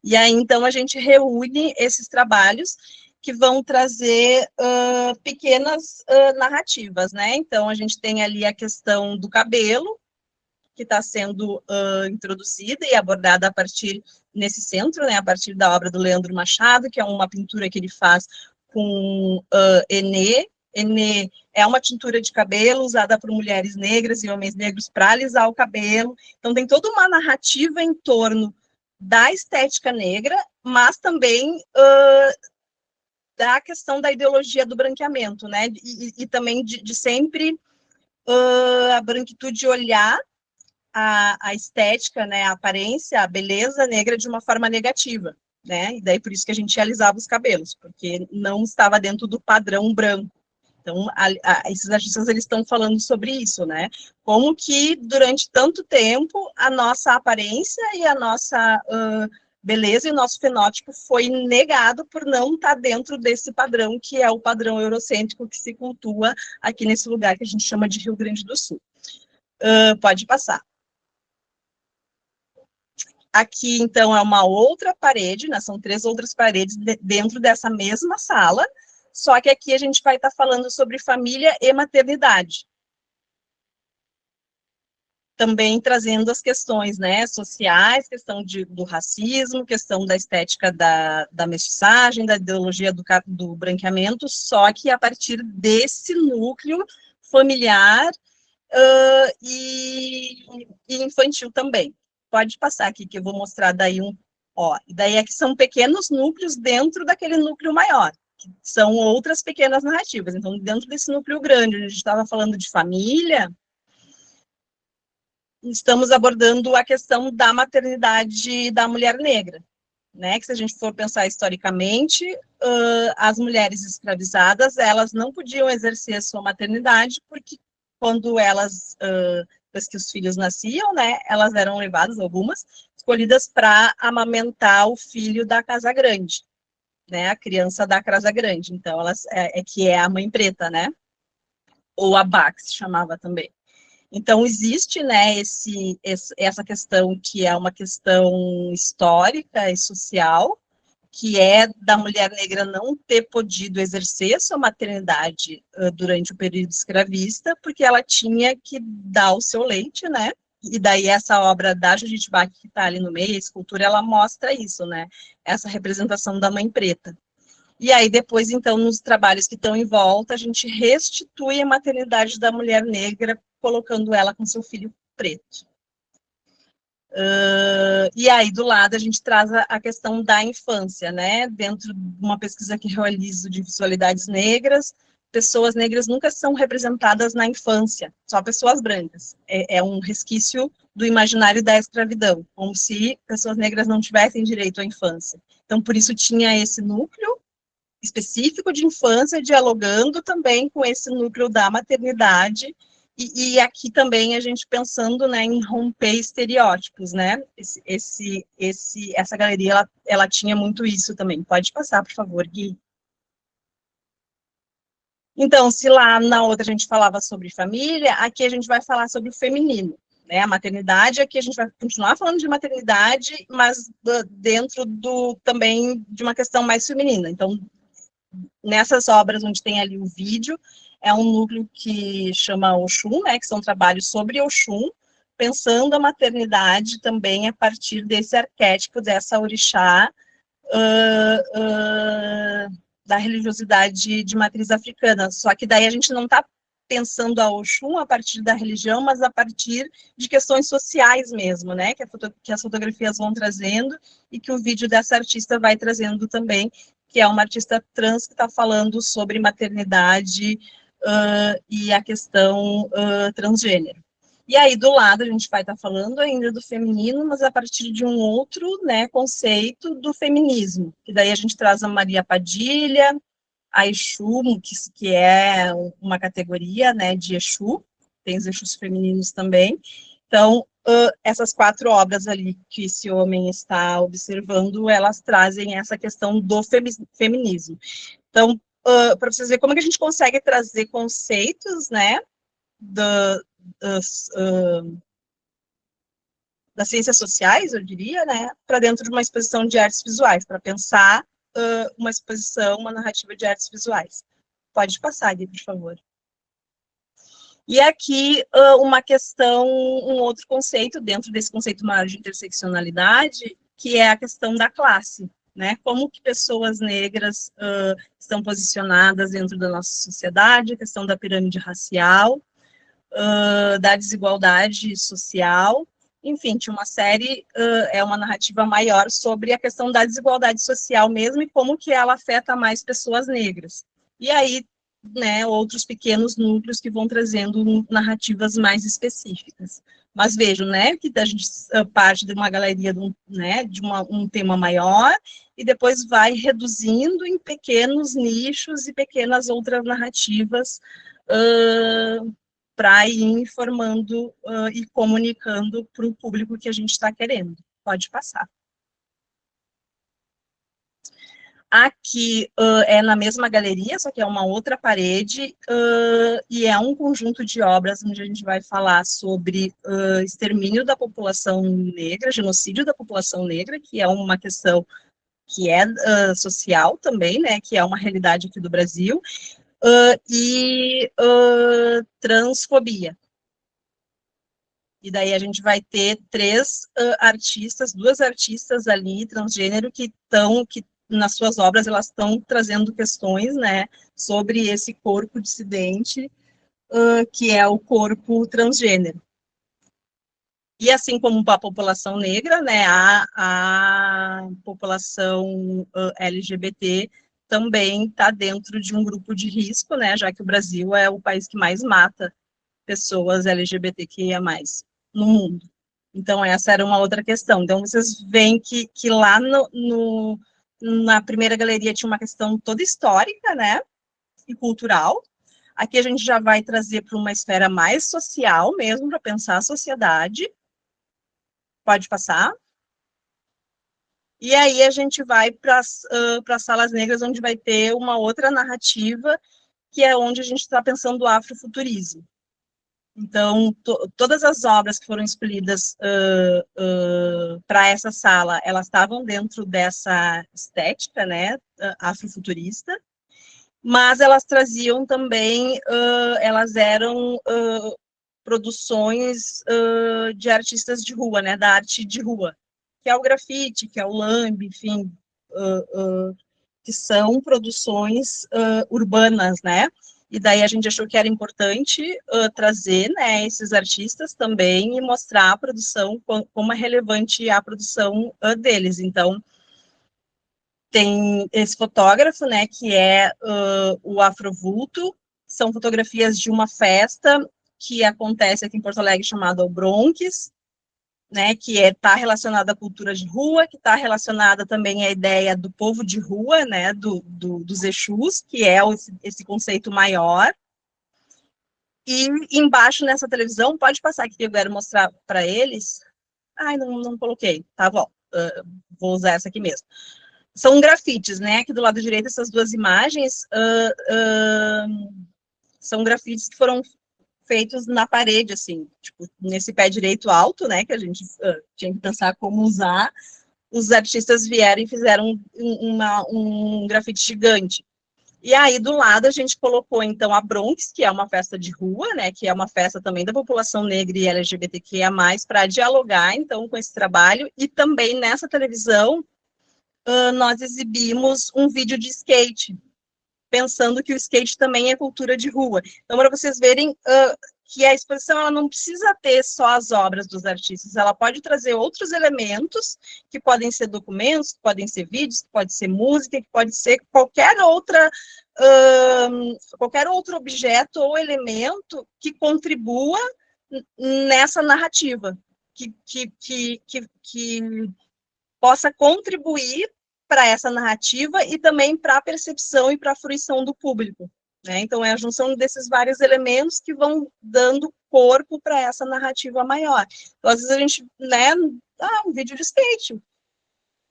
[SPEAKER 3] E aí então a gente reúne esses trabalhos que vão trazer pequenas narrativas, né? Então a gente tem ali a questão do cabelo, que está sendo introduzida e abordada a partir, nesse centro, né, a partir da obra do Leandro Machado, que é uma pintura que ele faz com Enê. Enê é uma tintura de cabelo usada por mulheres negras e homens negros para alisar o cabelo. Então, tem toda uma narrativa em torno da estética negra, mas também da questão da ideologia do branqueamento, né, e também de sempre a branquitude olhar a estética, né, a aparência, a beleza negra de uma forma negativa, né, e daí por isso que a gente alisava os cabelos, porque não estava dentro do padrão branco. Então, esses artistas, eles estão falando sobre isso, né, como que durante tanto tempo a nossa aparência e a nossa beleza e o nosso fenótipo foi negado por não estar dentro desse padrão, que é o padrão eurocêntrico que se cultua aqui nesse lugar que a gente chama de Rio Grande do Sul. Pode passar. Aqui, então, é uma outra parede, né? São 3 outras paredes dentro dessa mesma sala, só que aqui a gente vai estar falando sobre família e maternidade. Também trazendo as questões, né, sociais, questão do racismo, questão da estética da mestiçagem, da ideologia do branqueamento, só que a partir desse núcleo familiar e infantil também. Pode passar aqui, que eu vou mostrar daí e daí aqui são pequenos núcleos dentro daquele núcleo maior, que são outras pequenas narrativas. Então, dentro desse núcleo grande, onde a gente estava falando de família, estamos abordando a questão da maternidade da mulher negra, né? Que se a gente for pensar historicamente, as mulheres escravizadas, elas não podiam exercer a sua maternidade, porque quando elas... depois que os filhos nasciam, né, elas eram levadas, algumas, escolhidas para amamentar o filho da casa grande, né, a criança da casa grande. Então, elas que é a mãe preta, né, ou a Bá, que se chamava também. Então, existe, né, essa questão que é uma questão histórica e social, que é da mulher negra não ter podido exercer sua maternidade durante o período escravista, porque ela tinha que dar o seu leite, né? E daí essa obra da Judith Bach, que está ali no meio, a escultura, ela mostra isso, né? Essa representação da mãe preta. E aí depois, então, nos trabalhos que estão em volta, a gente restitui a maternidade da mulher negra, colocando ela com seu filho preto. E aí, do lado, a gente traz a questão da infância, né? Dentro de uma pesquisa que realizo de visualidades negras, pessoas negras nunca são representadas na infância, só pessoas brancas. É um resquício do imaginário da escravidão, como se pessoas negras não tivessem direito à infância. Então, por isso tinha esse núcleo específico de infância, dialogando também com esse núcleo da maternidade, e aqui também a gente pensando, né, em romper estereótipos, né, essa galeria, ela tinha muito isso também. Pode passar, por favor, Gui. Então, se lá na outra a gente falava sobre família, aqui a gente vai falar sobre o feminino, né, a maternidade, aqui a gente vai continuar falando de maternidade, mas dentro também de uma questão mais feminina. Então, nessas obras onde tem ali o vídeo, é um núcleo que chama Oxum, né, que são trabalhos sobre Oxum, pensando a maternidade também a partir desse arquétipo, dessa orixá, da religiosidade de matriz africana. Só que daí a gente não está pensando a Oxum a partir da religião, mas a partir de questões sociais mesmo, né, que as fotografias vão trazendo, e que o vídeo dessa artista vai trazendo também, que é uma artista trans que está falando sobre maternidade e a questão transgênero. E aí, do lado, a gente vai estar falando ainda do feminino, mas a partir de um outro, né, conceito do feminismo, que daí a gente traz a Maria Padilha, a Exu, que é uma categoria, né, de Exu, tem os Exus femininos também. Então, essas 4 obras ali que esse homem está observando, elas trazem essa questão do feminismo. Então, para vocês verem como é que a gente consegue trazer conceitos, né, das ciências sociais, eu diria, né, para dentro de uma exposição de artes visuais, para pensar uma exposição, uma narrativa de artes visuais. Pode passar, Gui, por favor. E aqui uma questão, um outro conceito, dentro desse conceito maior de interseccionalidade, que é a questão da classe, né? Como que pessoas negras estão posicionadas dentro da nossa sociedade, a questão da pirâmide racial, da desigualdade social, enfim, tinha uma série, é uma narrativa maior sobre a questão da desigualdade social mesmo, e como que ela afeta mais pessoas negras. E aí, né, outros pequenos núcleos que vão trazendo narrativas mais específicas. Mas vejam, né, que a gente parte de uma galeria, né, de um tema maior, e depois vai reduzindo em pequenos nichos e pequenas outras narrativas para ir informando e comunicando para o público que a gente está querendo. Pode passar. Aqui é na mesma galeria, só que é uma outra parede, e é um conjunto de obras onde a gente vai falar sobre extermínio da população negra, genocídio da população negra, que é uma questão que é social também, né, que é uma realidade aqui do Brasil, e transfobia. E daí a gente vai ter 3 artistas, 2 artistas ali, transgênero, que nas suas obras, elas estão trazendo questões, né, sobre esse corpo dissidente, que é o corpo transgênero. E assim como a população negra, né, a população LGBT também está dentro de um grupo de risco, né, já que o Brasil é o país que mais mata pessoas LGBTQIA+, no mundo. Então, essa era uma outra questão. Então, vocês veem que lá na primeira galeria tinha uma questão toda histórica, né, e cultural. Aqui a gente já vai trazer para uma esfera mais social mesmo, para pensar a sociedade. Pode passar. E aí a gente vai para as salas negras, onde vai ter uma outra narrativa, que é onde a gente está pensando o afrofuturismo. Então, todas as obras que foram escolhidas para essa sala, elas estavam dentro dessa estética, né, afrofuturista, mas elas traziam também, elas eram produções de artistas de rua, né, da arte de rua, que é o grafite, que é o lambe, enfim, que são produções urbanas, né, e daí a gente achou que era importante trazer, né, esses artistas também e mostrar a produção, como é relevante a produção deles. Então, tem esse fotógrafo, né, que é o Afrovulto, são fotografias de uma festa que acontece aqui em Porto Alegre, chamada O Bronx, né, que está relacionada à cultura de rua, que está relacionada também à ideia do povo de rua, né, dos Exus, que é esse conceito maior. E embaixo nessa televisão, pode passar aqui que eu quero mostrar para eles. Ai, não coloquei, tá bom, vou usar essa aqui mesmo. São grafites, né, aqui do lado direito, essas duas imagens são grafites que foram feitos na parede, assim, tipo, nesse pé direito alto, né, que a gente tinha que pensar como usar, os artistas vieram e fizeram um grafite gigante. E aí, do lado, a gente colocou, então, a Bronx, que é uma festa de rua, né, que é uma festa também da população negra e LGBTQIA+, para dialogar, então, com esse trabalho, e também nessa televisão, nós exibimos um vídeo de skate, pensando que o skate também é cultura de rua. Então, para vocês verem que a exposição ela não precisa ter só as obras dos artistas, ela pode trazer outros elementos, que podem ser documentos, que podem ser vídeos, que pode ser música, que pode ser qualquer outro objeto ou elemento que contribua nessa narrativa, que possa contribuir para essa narrativa e também para a percepção e para a fruição do público, né? Então, é a junção desses vários elementos que vão dando corpo para essa narrativa maior. Então, às vezes a gente, né, um vídeo de skate,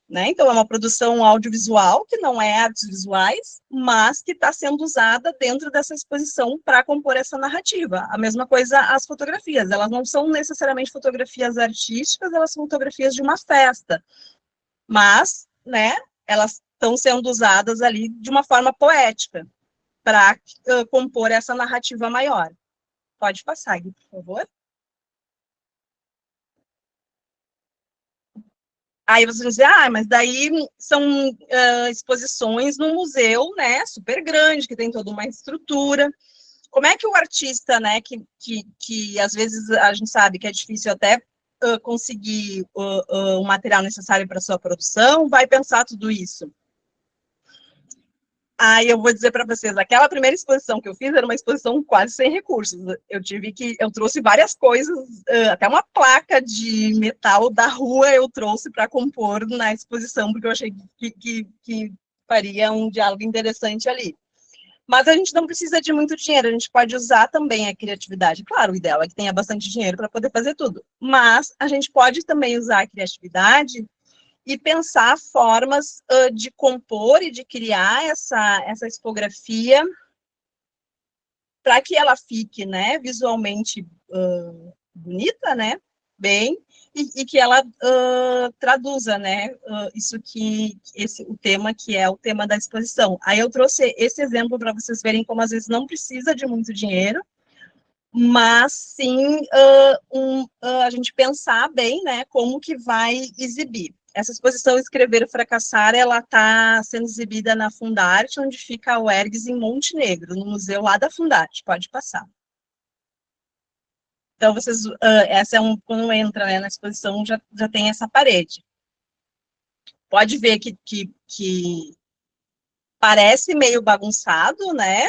[SPEAKER 3] né? Então, é uma produção audiovisual, que não é artes visuais, mas que está sendo usada dentro dessa exposição para compor essa narrativa. A mesma coisa as fotografias, elas não são necessariamente fotografias artísticas, elas são fotografias de uma festa, mas, né, elas estão sendo usadas ali de uma forma poética para compor essa narrativa maior. Pode passar, Gui, por favor. Aí vocês vão dizer, mas daí são exposições num museu, né, super grande, que tem toda uma estrutura. Como é que o artista, né, que às vezes a gente sabe que é difícil até conseguir o material necessário para sua produção, vai pensar tudo isso? Aí eu vou dizer para vocês, aquela primeira exposição que eu fiz era uma exposição quase sem recursos. Eu trouxe várias coisas, até uma placa de metal da rua eu trouxe para compor na exposição, porque eu achei que faria um diálogo interessante ali. Mas a gente não precisa de muito dinheiro, a gente pode usar também a criatividade. Claro, o ideal é que tenha bastante dinheiro para poder fazer tudo. Mas a gente pode também usar a criatividade e pensar formas de compor e de criar essa expografia para que ela fique, né, visualmente bonita, né, bem, e que ela traduza, né, o tema que é o tema da exposição. Aí eu trouxe esse exemplo para vocês verem como às vezes não precisa de muito dinheiro, mas sim a gente pensar bem, né, como que vai exibir. Essa exposição Escrever e Fracassar, ela está sendo exibida na Fundarte, onde fica o Ergues, em Montenegro, no museu lá da Fundarte. Pode passar. Então, vocês, quando entra, né, na exposição, já tem essa parede. Pode ver que parece meio bagunçado, né?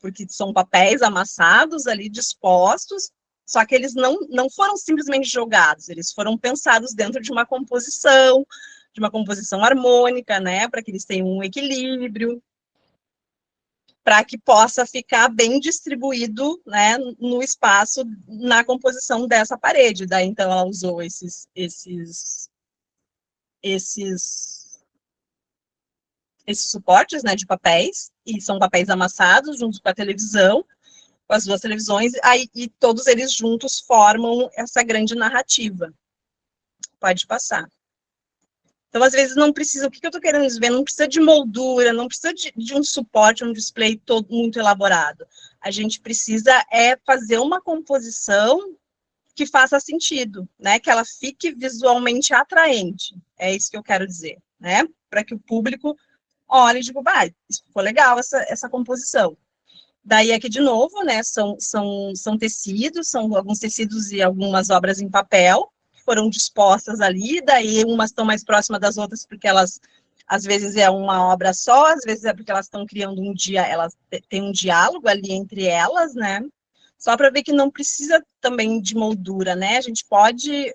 [SPEAKER 3] Porque são papéis amassados ali, dispostos, só que eles não foram simplesmente jogados, eles foram pensados dentro de uma composição harmônica, né, para que eles tenham um equilíbrio, para que possa ficar bem distribuído, né, no espaço, na composição dessa parede. Daí, então, ela usou esses suportes, né, de papéis, e são papéis amassados junto com a televisão, com as duas televisões, e todos eles juntos formam essa grande narrativa. Pode passar. Então, às vezes, não precisa, o que eu estou querendo dizer? Não precisa de moldura, não precisa de um suporte, um display todo muito elaborado. A gente precisa fazer uma composição que faça sentido, né? Que ela fique visualmente atraente. É isso que eu quero dizer, né? Para que o público olhe e diga, isso ficou legal, essa composição. Daí, aqui de novo, né, são tecidos, são alguns tecidos e algumas obras em papel, que foram dispostas ali, daí umas estão mais próximas das outras, porque elas, às vezes, é uma obra só, às vezes é porque elas estão criando elas têm um diálogo ali entre elas, né, só para ver que não precisa também de moldura, né? A gente pode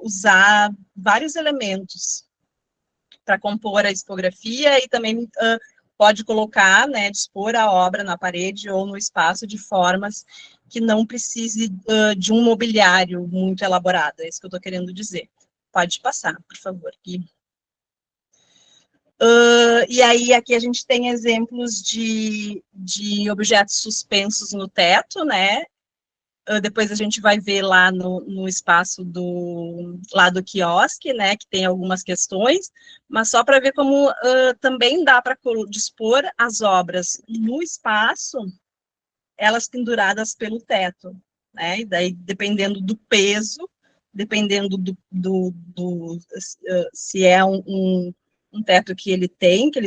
[SPEAKER 3] usar vários elementos para compor a expografia e também pode colocar, né, dispor a obra na parede ou no espaço de formas que não precise de um mobiliário muito elaborado, é isso que eu estou querendo dizer. Pode passar, por favor, Gui. E aí, aqui a gente tem exemplos de objetos suspensos no teto, né? Depois a gente vai ver lá no espaço lá do quiosque, né, que tem algumas questões, mas só para ver como também dá para dispor as obras no espaço, elas penduradas pelo teto, né, e daí dependendo do peso, dependendo se é um teto que ele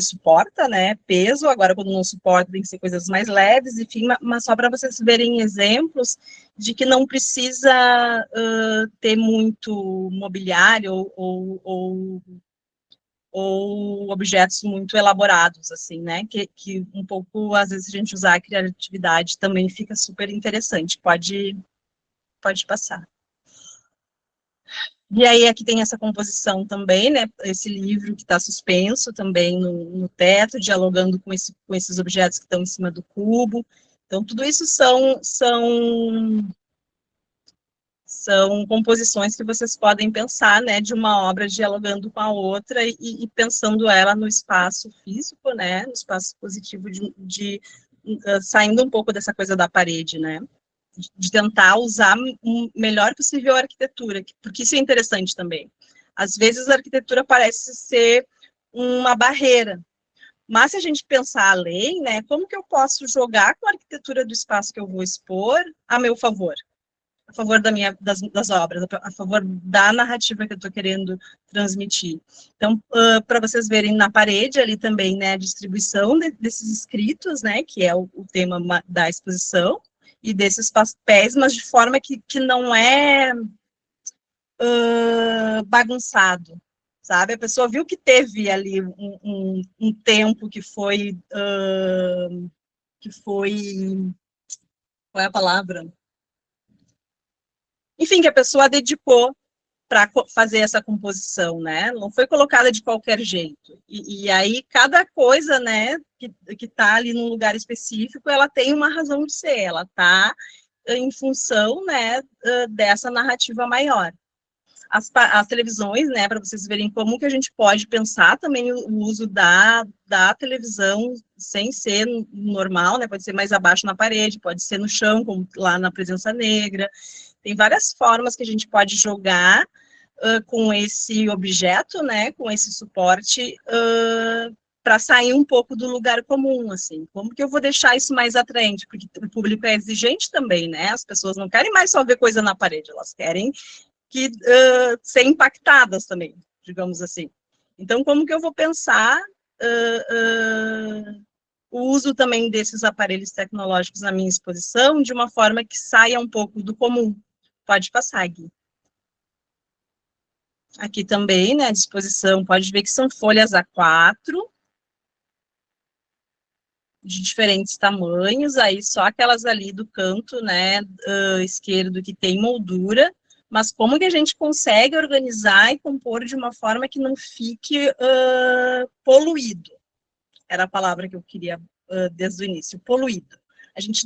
[SPEAKER 3] suporta, né, peso, agora quando não suporta tem que ser coisas mais leves, enfim, mas só para vocês verem exemplos de que não precisa ter muito mobiliário ou objetos muito elaborados, assim, né, que um pouco, às vezes, a gente usar a criatividade também fica super interessante, pode passar. E aí aqui tem essa composição também, né, esse livro que está suspenso também no teto, dialogando com esses objetos que estão em cima do cubo. Então, tudo isso são composições que vocês podem pensar, né, de uma obra dialogando com a outra e pensando ela no espaço físico, né, no espaço positivo saindo um pouco dessa coisa da parede, né, de tentar usar o melhor possível a arquitetura, porque isso é interessante também. Às vezes a arquitetura parece ser uma barreira, mas se a gente pensar além, né, como que eu posso jogar com a arquitetura do espaço que eu vou expor a meu favor? A favor das obras, a favor da narrativa que eu estou querendo transmitir. Então, para vocês verem na parede ali também, né, a distribuição desses escritos, né, que é o tema da exposição, e desses papéis, mas de forma que não é bagunçado, sabe? A pessoa viu que teve ali um tempo que foi, qual é a palavra? Enfim, que a pessoa dedicou para fazer essa composição, né? Não foi colocada de qualquer jeito. E aí, cada coisa, né, que está ali num lugar específico, ela tem uma razão de ser, ela está em função, né, dessa narrativa maior. As televisões, né, para vocês verem como que a gente pode pensar também o uso da televisão sem ser normal, né, pode ser mais abaixo na parede, pode ser no chão, como lá na Presença Negra. Tem várias formas que a gente pode jogar com esse objeto, né, com esse suporte, para sair um pouco do lugar comum, assim. Como que eu vou deixar isso mais atraente? Porque o público é exigente também, né? As pessoas não querem mais só ver coisa na parede, elas querem ser impactadas também, digamos assim. Então, como que eu vou pensar o uso também desses aparelhos tecnológicos na minha exposição de uma forma que saia um pouco do comum? Pode passar, Gui. Aqui também, né, à disposição, pode ver que são folhas A4, de diferentes tamanhos, aí só aquelas ali do canto, né, esquerdo que tem moldura, mas como que a gente consegue organizar e compor de uma forma que não fique poluído? Era a palavra que eu queria desde o início, poluído. A gente...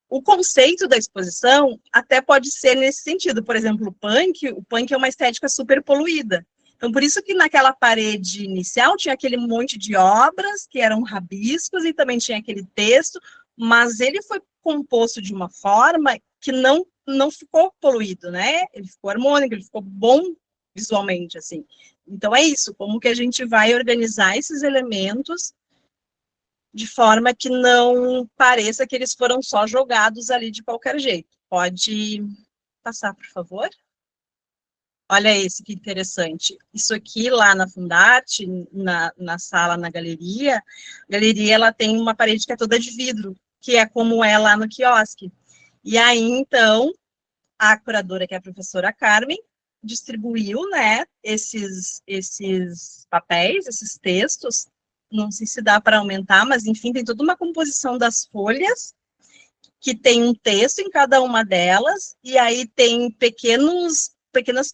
[SPEAKER 3] o conceito da exposição até pode ser nesse sentido. Por exemplo, o punk é uma estética super poluída. Então, por isso que naquela parede inicial tinha aquele monte de obras que eram rabiscos e também tinha aquele texto, mas ele foi composto de uma forma que não ficou poluído, né? Ele ficou harmônico, ele ficou bom visualmente, assim. Então, é isso, como que a gente vai organizar esses elementos de forma que não pareça que eles foram só jogados ali de qualquer jeito. Pode passar, por favor? Olha esse que interessante. Isso aqui lá na Fundarte, na sala, na galeria, a galeria ela tem uma parede que é toda de vidro, que é como é lá no quiosque. E aí, então, a curadora, que é a professora Carmen, distribuiu, né, esses papéis, esses textos, não sei se dá para aumentar, mas enfim, tem toda uma composição das folhas que tem um texto em cada uma delas, e aí tem pequenas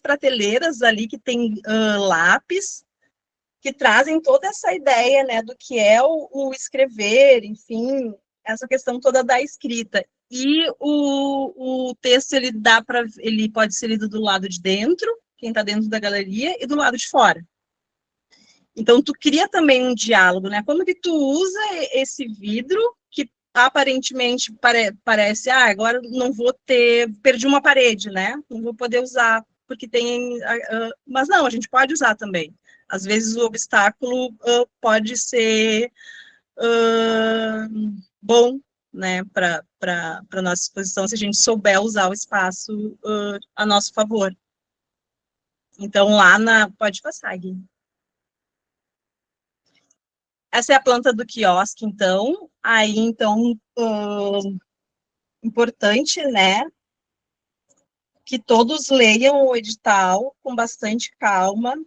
[SPEAKER 3] prateleiras ali que tem lápis, que trazem toda essa ideia, né, do que é o escrever, enfim, essa questão toda da escrita. E o texto, ele pode ser lido do lado de dentro, quem está dentro da galeria, e do lado de fora. Então, tu cria também um diálogo, né? Como que tu usa esse vidro, que aparentemente parece, agora não vou perdi uma parede, né? Não vou poder usar, porque tem... mas não, a gente pode usar também. Às vezes o obstáculo pode ser bom, né, para a nossa exposição, se a gente souber usar o espaço a nosso favor. Então, pode passar, Gui. Essa é a planta do quiosque, então. Aí, então, importante, né, que todos leiam o edital com bastante calma,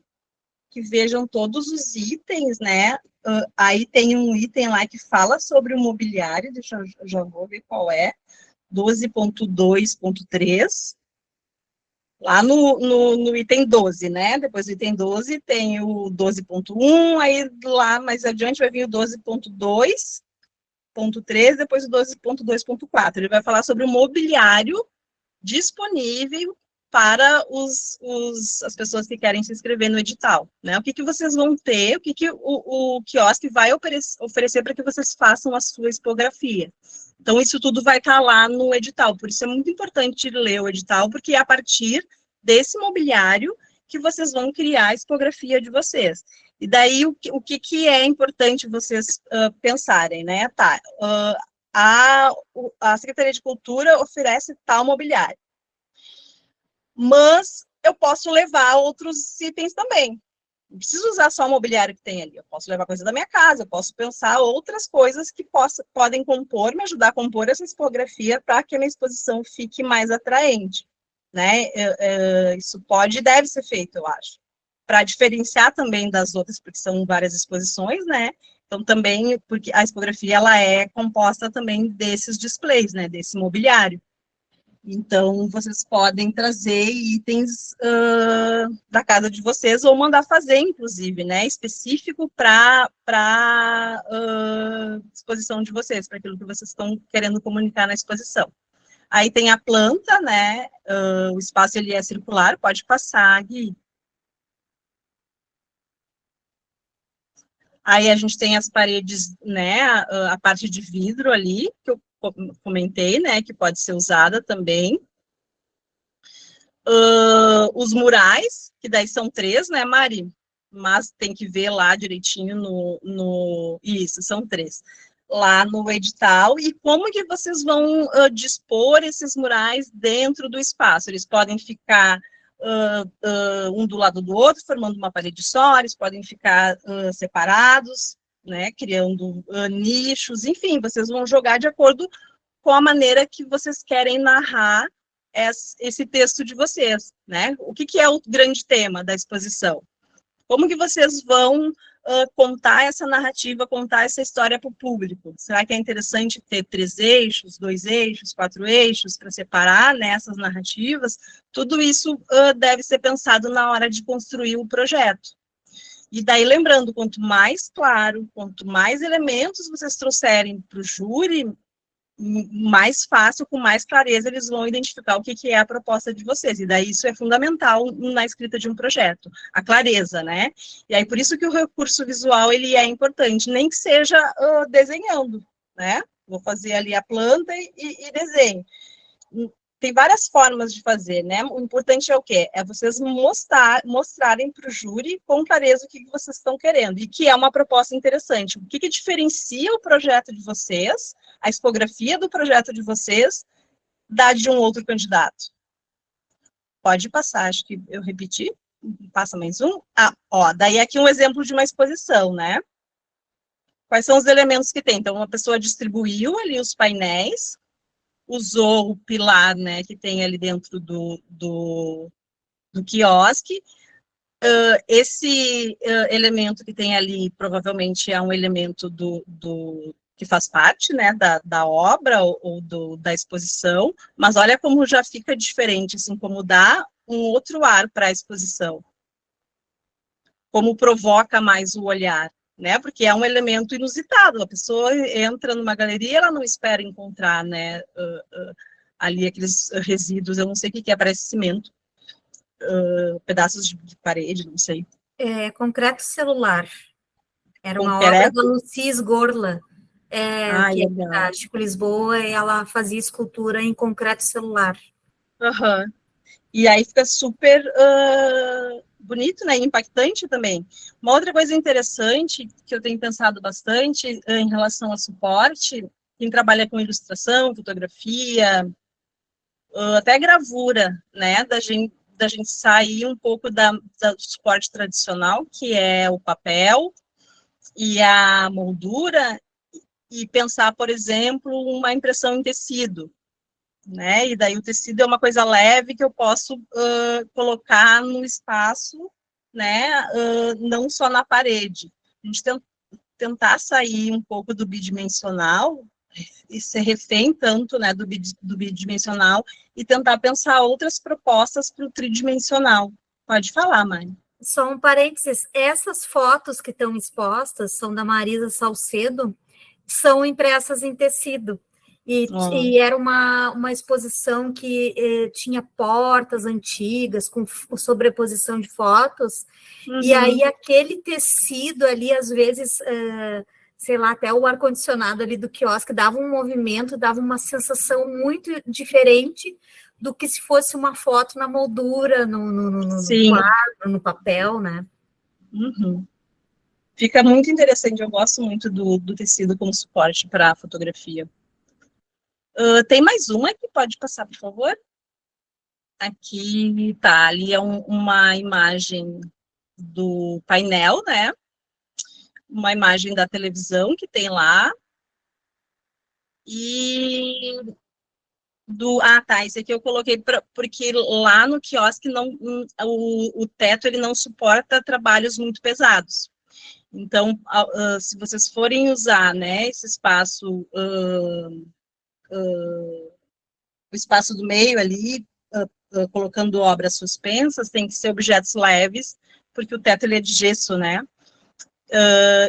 [SPEAKER 3] que vejam todos os itens, né? Aí tem um item lá que fala sobre o mobiliário, eu já vou ver qual é, 12.2.3, lá no item 12, né? Depois do item 12 tem o 12.1, aí lá mais adiante vai vir o 12.2.3, depois o 12.2.4. Ele vai falar sobre o mobiliário disponível para as pessoas que querem se inscrever no edital, né? O que vocês vão ter, o que o quiosque vai oferecer para que vocês façam a sua expografia. Então, isso tudo vai estar lá no edital, por isso é muito importante ler o edital, porque é a partir desse mobiliário que vocês vão criar a expografia de vocês. E daí, o que é importante vocês pensarem, né? A Secretaria de Cultura oferece tal mobiliário, mas eu posso levar outros itens também. Não preciso usar só o mobiliário que tem ali. Eu posso levar coisa da minha casa, eu posso pensar outras coisas que podem compor, me ajudar a compor essa expografia para que a minha exposição fique mais atraente, né? Isso pode e deve ser feito, eu acho. Para diferenciar também das outras, porque são várias exposições, né? Então, também, porque a expografia, ela é composta também desses displays, né? Desse mobiliário. Então, vocês podem trazer itens da casa de vocês ou mandar fazer, inclusive, né, específico para exposição de vocês, para aquilo que vocês estão querendo comunicar na exposição. Aí tem a planta, né, o espaço ele é circular, pode passar, Gui. Aí a gente tem as paredes, né, a parte de vidro ali, que eu comentei, né, que pode ser usada também. Os murais, que daí são 3, né, Mari? Mas tem que ver lá direitinho Isso, são 3. Lá no edital. E como que vocês vão dispor esses murais dentro do espaço? Eles podem ficar um do lado do outro, formando uma parede só, eles podem ficar separados, né, criando nichos, enfim, vocês vão jogar de acordo com a maneira que vocês querem narrar esse texto de vocês, né? O que é o grande tema da exposição? Como que vocês vão contar essa narrativa, contar essa história para o público? Será que é interessante ter 3 eixos, 2 eixos, 4 eixos para separar, né, essas narrativas? Tudo isso deve ser pensado na hora de construir o projeto. E daí, lembrando, quanto mais claro, quanto mais elementos vocês trouxerem para o júri, mais fácil, com mais clareza, eles vão identificar o que é a proposta de vocês. E daí isso é fundamental na escrita de um projeto, a clareza, né? E aí por isso que o recurso visual, ele é importante, nem que seja desenhando, né? Vou fazer ali a planta e desenho. Tem várias formas de fazer, né? O importante é o quê? É vocês mostrarem para o júri com clareza o que vocês estão querendo, e que é uma proposta interessante. O que diferencia o projeto de vocês, a expografia do projeto de vocês, da de um outro candidato? Pode passar, acho que eu repeti. Passa mais um. Daí aqui um exemplo de uma exposição, né? Quais são os elementos que tem? Então, uma pessoa distribuiu ali os painéis, usou o pilar, né, que tem ali dentro do quiosque. Esse elemento que tem ali, provavelmente é um elemento que faz parte, né, da obra ou da exposição, mas olha como já fica diferente, assim, como dá um outro ar para a exposição, como provoca mais o olhar, né, porque é um elemento inusitado, a pessoa entra numa galeria, ela não espera encontrar, né, ali aqueles resíduos, eu não sei o que é, parece cimento, pedaços de parede, não sei.
[SPEAKER 1] É concreto celular. Era uma obra
[SPEAKER 3] Concreto?
[SPEAKER 1] da Lucy Sgorla, que é
[SPEAKER 3] Legal.
[SPEAKER 1] da Chico Lisboa, e ela fazia escultura em concreto celular.
[SPEAKER 3] Uhum. E aí fica super bonito, né? Impactante também. Uma outra coisa interessante que eu tenho pensado bastante em relação ao suporte, quem trabalha com ilustração, fotografia, até gravura, né? Da gente sair um pouco do suporte tradicional, que é o papel e a moldura, e pensar, por exemplo, uma impressão em tecido, né? E daí o tecido é uma coisa leve que eu posso colocar no espaço, né? Não só na parede. A gente tentar sair um pouco do bidimensional e ser refém tanto, né, do bidimensional e tentar pensar outras propostas para o tridimensional. Pode falar, Mari.
[SPEAKER 1] Só um parênteses, essas fotos que estão expostas são da Marisa Salcedo, são impressas em tecido. E era uma exposição que tinha portas antigas, com sobreposição de fotos, e aí aquele tecido ali, às vezes, sei lá, até o ar-condicionado ali do quiosque dava um movimento, dava uma sensação muito diferente do que se fosse uma foto na moldura, no quadro, no papel, né?
[SPEAKER 3] Uhum. Fica muito interessante, eu gosto muito do tecido como suporte para a fotografia. Tem mais uma que pode passar, por favor? Aqui tá, ali é uma imagem do painel, né? Uma imagem da televisão que tem lá. E tá, esse aqui eu coloquei porque lá no quiosque o teto ele não suporta trabalhos muito pesados. Então, se vocês forem usar, né, esse espaço, o espaço do meio ali, colocando obras suspensas, tem que ser objetos leves, porque o teto ele é de gesso, né?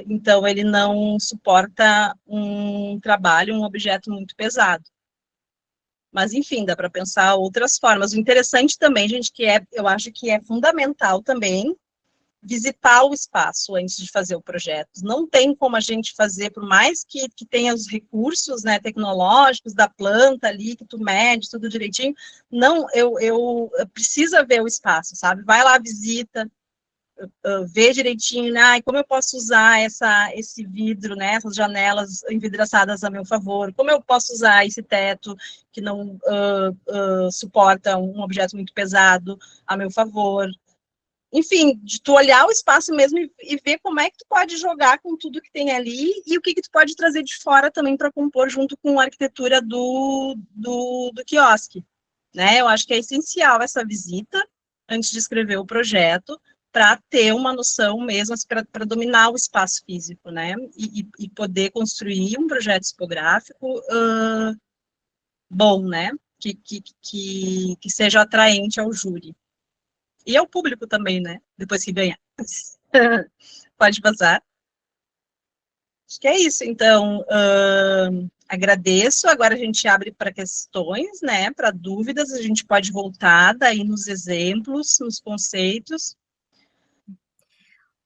[SPEAKER 3] Então, ele não suporta um trabalho, um objeto muito pesado. Mas, enfim, dá para pensar outras formas. O interessante também, gente, eu acho que é fundamental também visitar o espaço antes de fazer o projeto. Não tem como a gente fazer, por mais que tenha os recursos, né, tecnológicos da planta ali, que tu mede tudo direitinho, não, eu precisa ver o espaço, sabe? Vai lá, visita, ver direitinho, né? Como eu posso usar esse vidro, né? Essas janelas envidraçadas a meu favor? Como eu posso usar esse teto que não suporta um objeto muito pesado a meu favor? Enfim, de tu olhar o espaço mesmo e ver como é que tu pode jogar com tudo que tem ali e o que tu pode trazer de fora também para compor junto com a arquitetura do quiosque, né? Eu acho que é essencial essa visita antes de escrever o projeto para ter uma noção mesmo, assim, para dominar o espaço físico, né? E poder construir um projeto tipográfico bom, né? Que seja atraente ao júri. E ao público também, né? Depois que ganhar. Pode passar. Acho que é isso. Então, agradeço. Agora a gente abre para questões, né? Para dúvidas. A gente pode voltar daí nos exemplos, nos conceitos.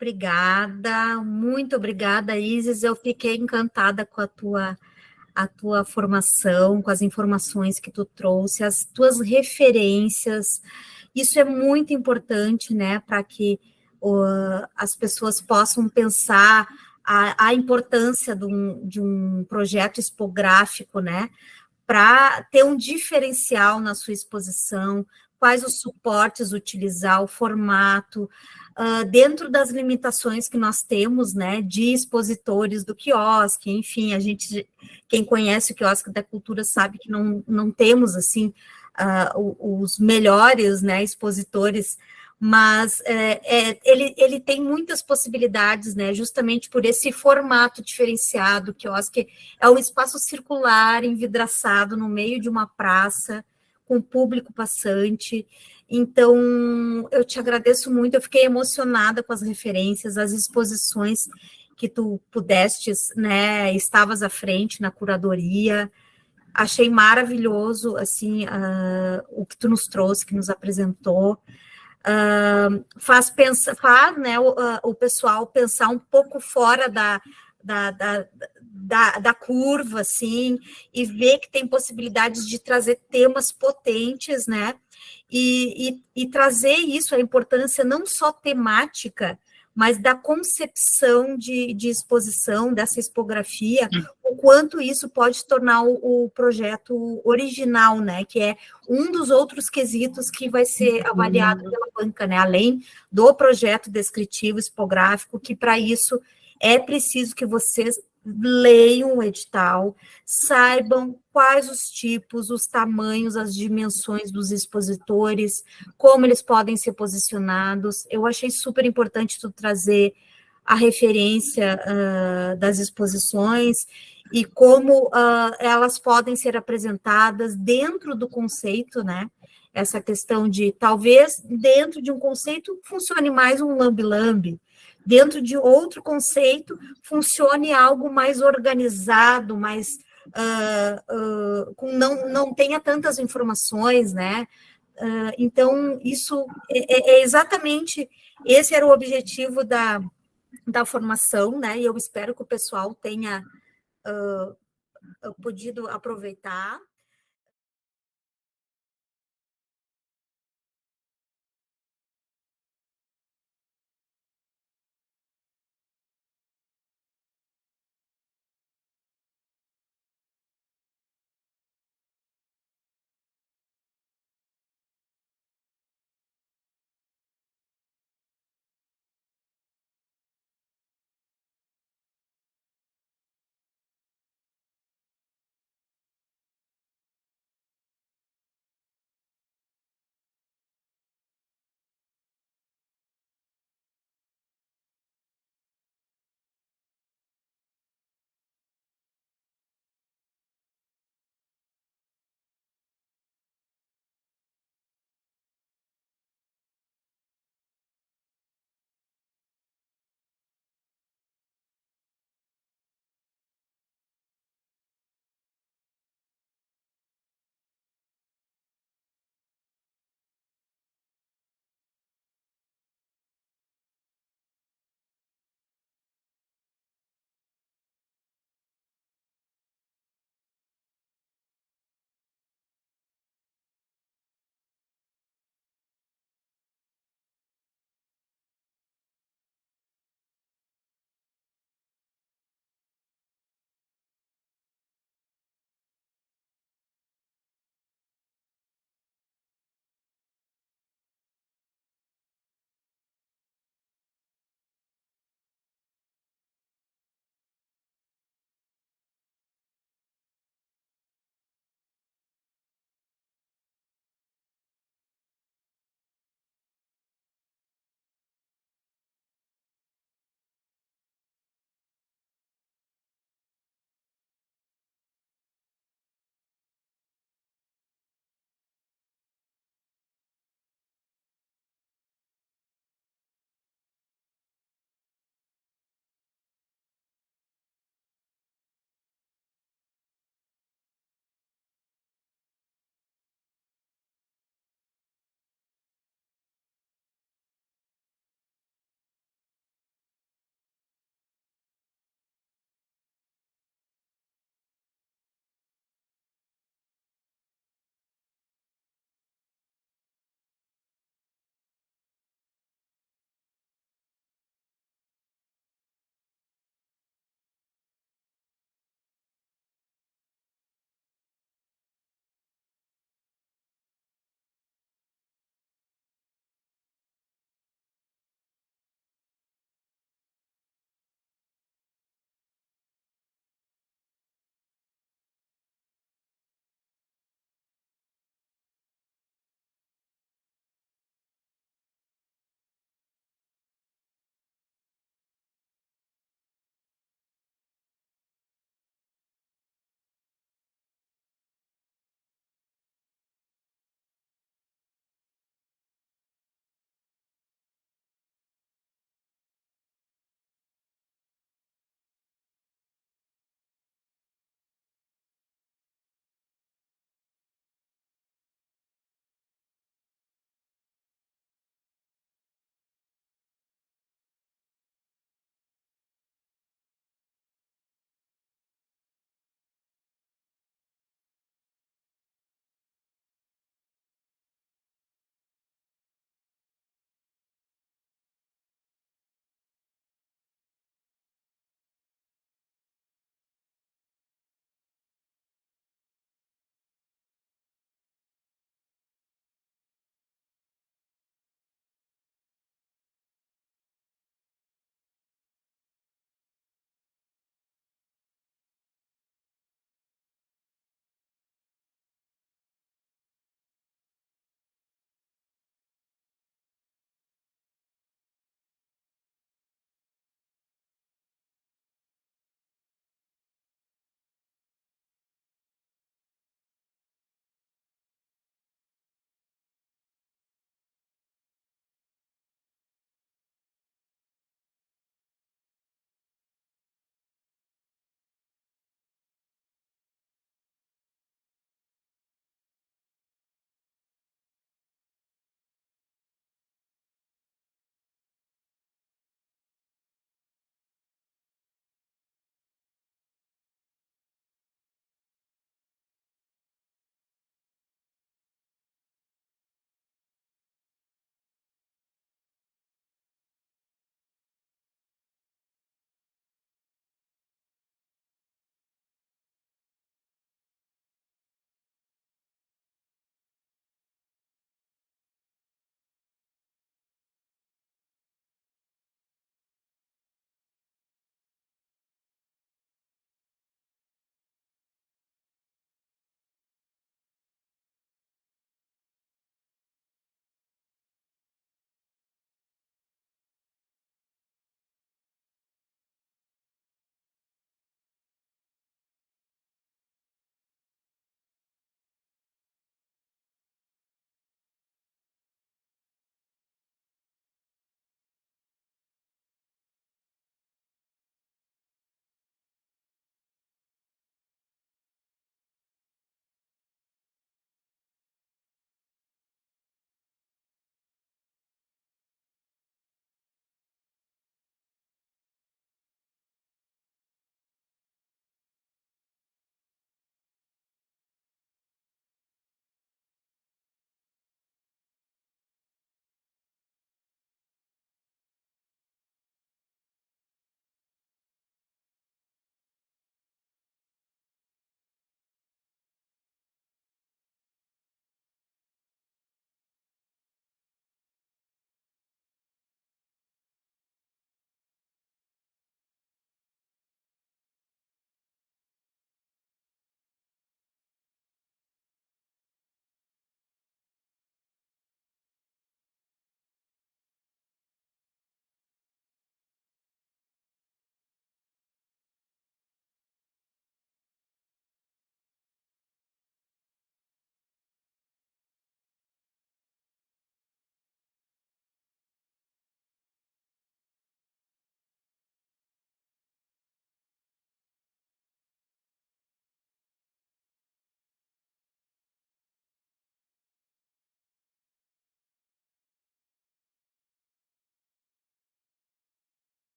[SPEAKER 1] Obrigada, muito obrigada, Isis. Eu fiquei encantada com a tua formação, com as informações que tu trouxe, as tuas referências. Isso é muito importante, né, para que as pessoas possam pensar a importância de um projeto expográfico, né, para ter um diferencial na sua exposição, quais os suportes utilizar, o formato, dentro das limitações que nós temos, né, de expositores do quiosque, enfim, quem conhece o quiosque da cultura sabe que não temos, assim, os melhores, né, expositores, mas ele tem muitas possibilidades, né, justamente por esse formato diferenciado, que eu acho que é um espaço circular, envidraçado, no meio de uma praça, com público passante. Então, eu te agradeço muito, eu fiquei emocionada com as referências, as exposições que tu pudestes, né, estavas à frente na curadoria. Achei maravilhoso, assim, o que tu nos trouxe, que nos apresentou. Faz né, o pessoal pensar um pouco fora da curva, assim, e ver que tem possibilidades de trazer temas potentes, né, e trazer isso, a importância não só temática, mas da concepção de exposição, dessa expografia, o quanto isso pode tornar o projeto original, né, que é um dos outros quesitos que vai ser avaliado pela banca, né, além do projeto descritivo, expográfico, que para isso é preciso que vocês leiam o edital, saibam quais os tipos, os tamanhos, as dimensões dos expositores, como eles podem ser posicionados. Eu achei super importante tu trazer a referência das exposições e como elas podem ser apresentadas dentro do conceito, né? Essa questão de, talvez, dentro de um conceito, funcione mais um lambe-lambe, dentro de outro conceito, funcione algo mais organizado, mais não tenha tantas informações, né? Então, isso é exatamente, esse era o objetivo da formação, né? E eu espero que o pessoal tenha podido aproveitar.